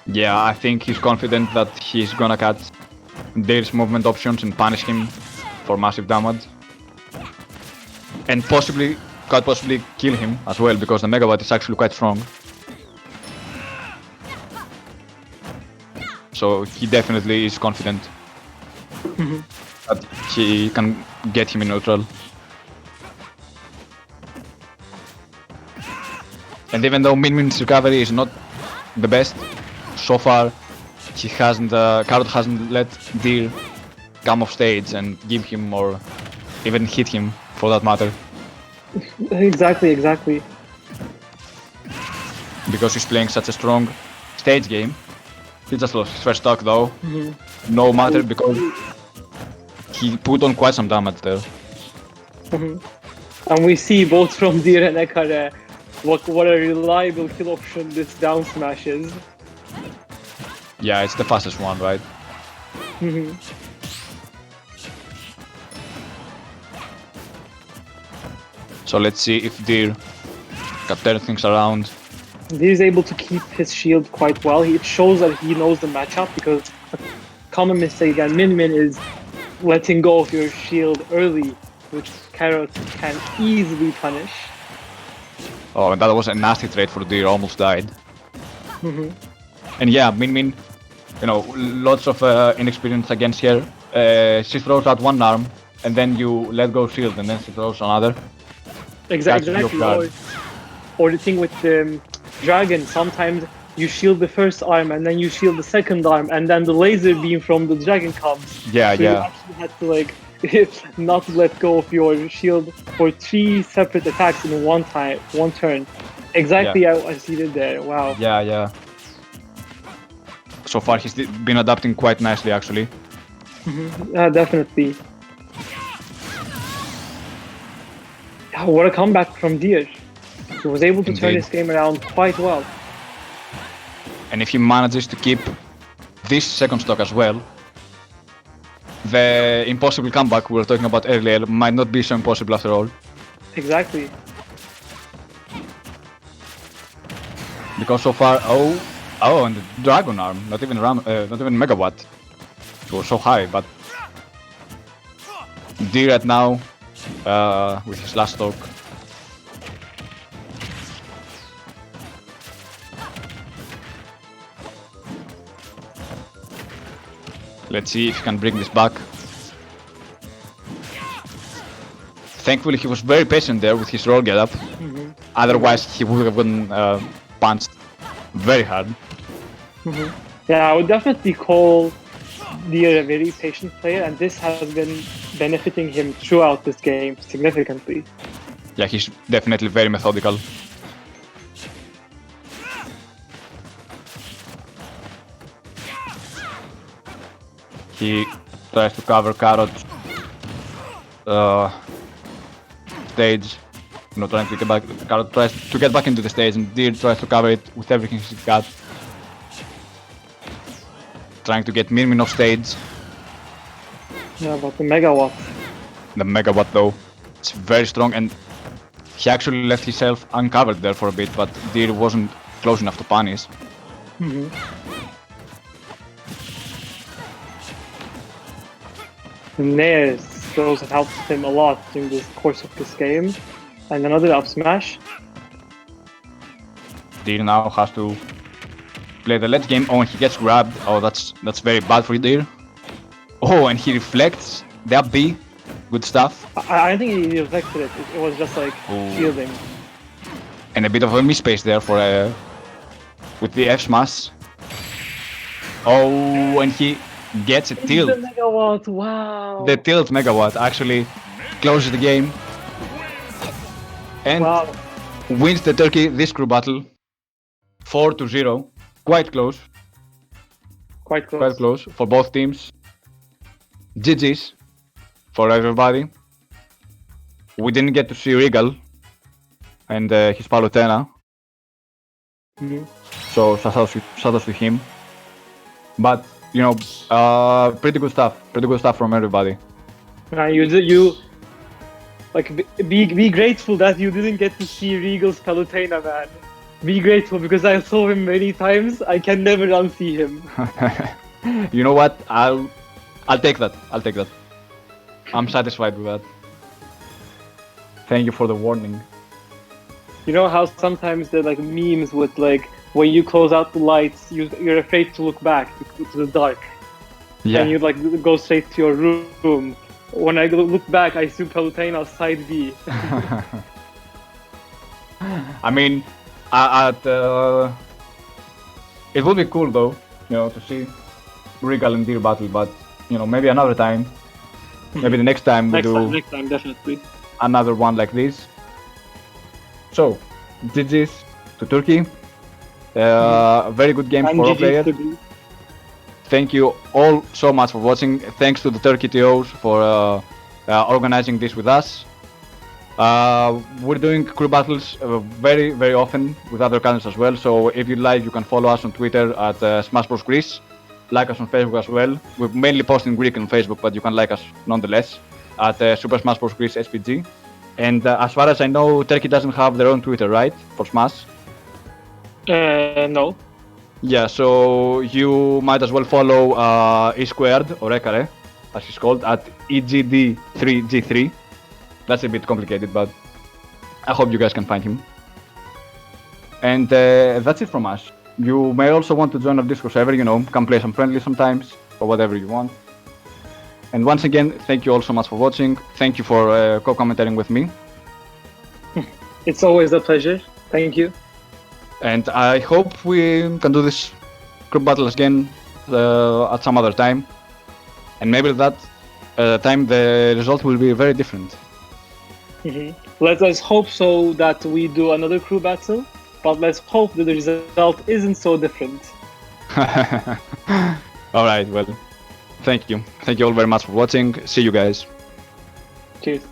Yeah, I think he's confident that he's gonna catch Deer's movement options and punish him for massive damage. And quite possibly kill him as well, because the megawatt is actually quite strong. So he definitely is confident that he can get him in neutral. And even though Min Min's recovery is not the best, so far Carrot hasn't let Deer come off stage and give him or even hit him for that matter. Exactly. Because he's playing such a strong stage game. He just lost his first stock though. No matter, because he put on quite some damage there. And we see both from Deer and Ekare what a reliable kill option this down smash is. Yeah, it's the fastest one, right? So let's see if Deer can turn things around. He's able to keep his shield quite well. It shows that he knows the matchup, because a common mistake against Min is letting go of your shield early, which Carrot can easily punish. Oh, that was a nasty trade for Deer, almost died. And yeah, Min, lots of inexperience against her. She throws out one arm, and then you let go shield, and then she throws another. Exactly. Or the thing with Dragon, sometimes you shield the first arm, and then you shield the second arm, and then the laser beam from the Dragon comes. Yeah, so you actually had to not let go of your shield for 3 separate attacks in one turn. Exactly as he did there. Wow. Yeah. So far, he's been adapting quite nicely, actually. Definitely. What a comeback from Deer. He was able to turn Indeed. his game around quite well. And if he manages to keep this second stock as well, the impossible comeback we were talking about earlier might not be so impossible after all. Exactly. Because so far, and the Dragon Arm, not even Megawatt. It was so high, but D right now, with his last stock. Let's see if he can bring this back. Thankfully, he was very patient there with his roll getup. Otherwise, he would have gotten punched very hard. Yeah, I would definitely call Deer a very patient player, and this has been benefiting him throughout this game significantly. Yeah, he's definitely very methodical. He tries to cover Carrot's stage. Trying to get back. Carrot tries to get back into the stage, and Deer tries to cover it with everything he's got. Trying to get Min off stage. Yeah, but the Megawatt. The Megawatt though, it's very strong, and he actually left himself uncovered there for a bit, but Deer wasn't close enough to punish. Nair's throws have helped him a lot during the course of this game. And another up smash. Deer now has to play the late game. Oh, and he gets grabbed. Oh, that's very bad for Deer. Oh, and he reflects the up B. Good stuff. I don't think he reflected it. It was just like shielding. And a bit of a misspace there for with the F smash. Oh, and he gets a tilt. The Megawatt, wow. The tilt Megawatt actually closes the game. And wins the Turkey this crew battle 4-0. Quite close. Quite close. Quite close for both teams. GG's for everybody. We didn't get to see Regal and his Palutena. So shout out to him. But pretty good stuff. Pretty good stuff from everybody. You be grateful that you didn't get to see Regal's Palutena, man. Be grateful, because I saw him many times. I can never unsee him. You know what? I'll take that. I'll take that. I'm satisfied with that. Thank you for the warning. You know how sometimes there are memes with when you close out the lights, you're afraid to look back to the dark. Yeah. And you go straight to your room. When I look back, I see Palutena side B. I mean, it would be cool though, to see Regal and Deer battle, but maybe another time. Maybe the next time we do Next time, definitely. another one like this. So, GG's to Turkey. Very good game for all players. Thank you all so much for watching. Thanks to the Turkey TOs for organizing this with us. We're doing crew battles very, very often with other countries as well. So if you like, you can follow us on Twitter at Smash Bros Greece. Like us on Facebook as well. We're mainly posting Greek on Facebook, but you can like us nonetheless at Super Smash Bros Greece SPG. And as far as I know, Turkey doesn't have their own Twitter, right? For Smash. No. Yeah, so you might as well follow E squared or Ekare, as he's called, at EGD3G3. That's a bit complicated, but I hope you guys can find him. And that's it from us. You may also want to join our Discord server, come play some friendly sometimes, or whatever you want. And once again, thank you all so much for watching. Thank you for co-commentating with me. It's always a pleasure. Thank you. And I hope we can do this group battle again at some other time. And maybe that time the result will be very different. Let us hope so that we do another crew battle, but let's hope that the result isn't so different. Alright, well, thank you. Thank you all very much for watching. See you guys. Cheers.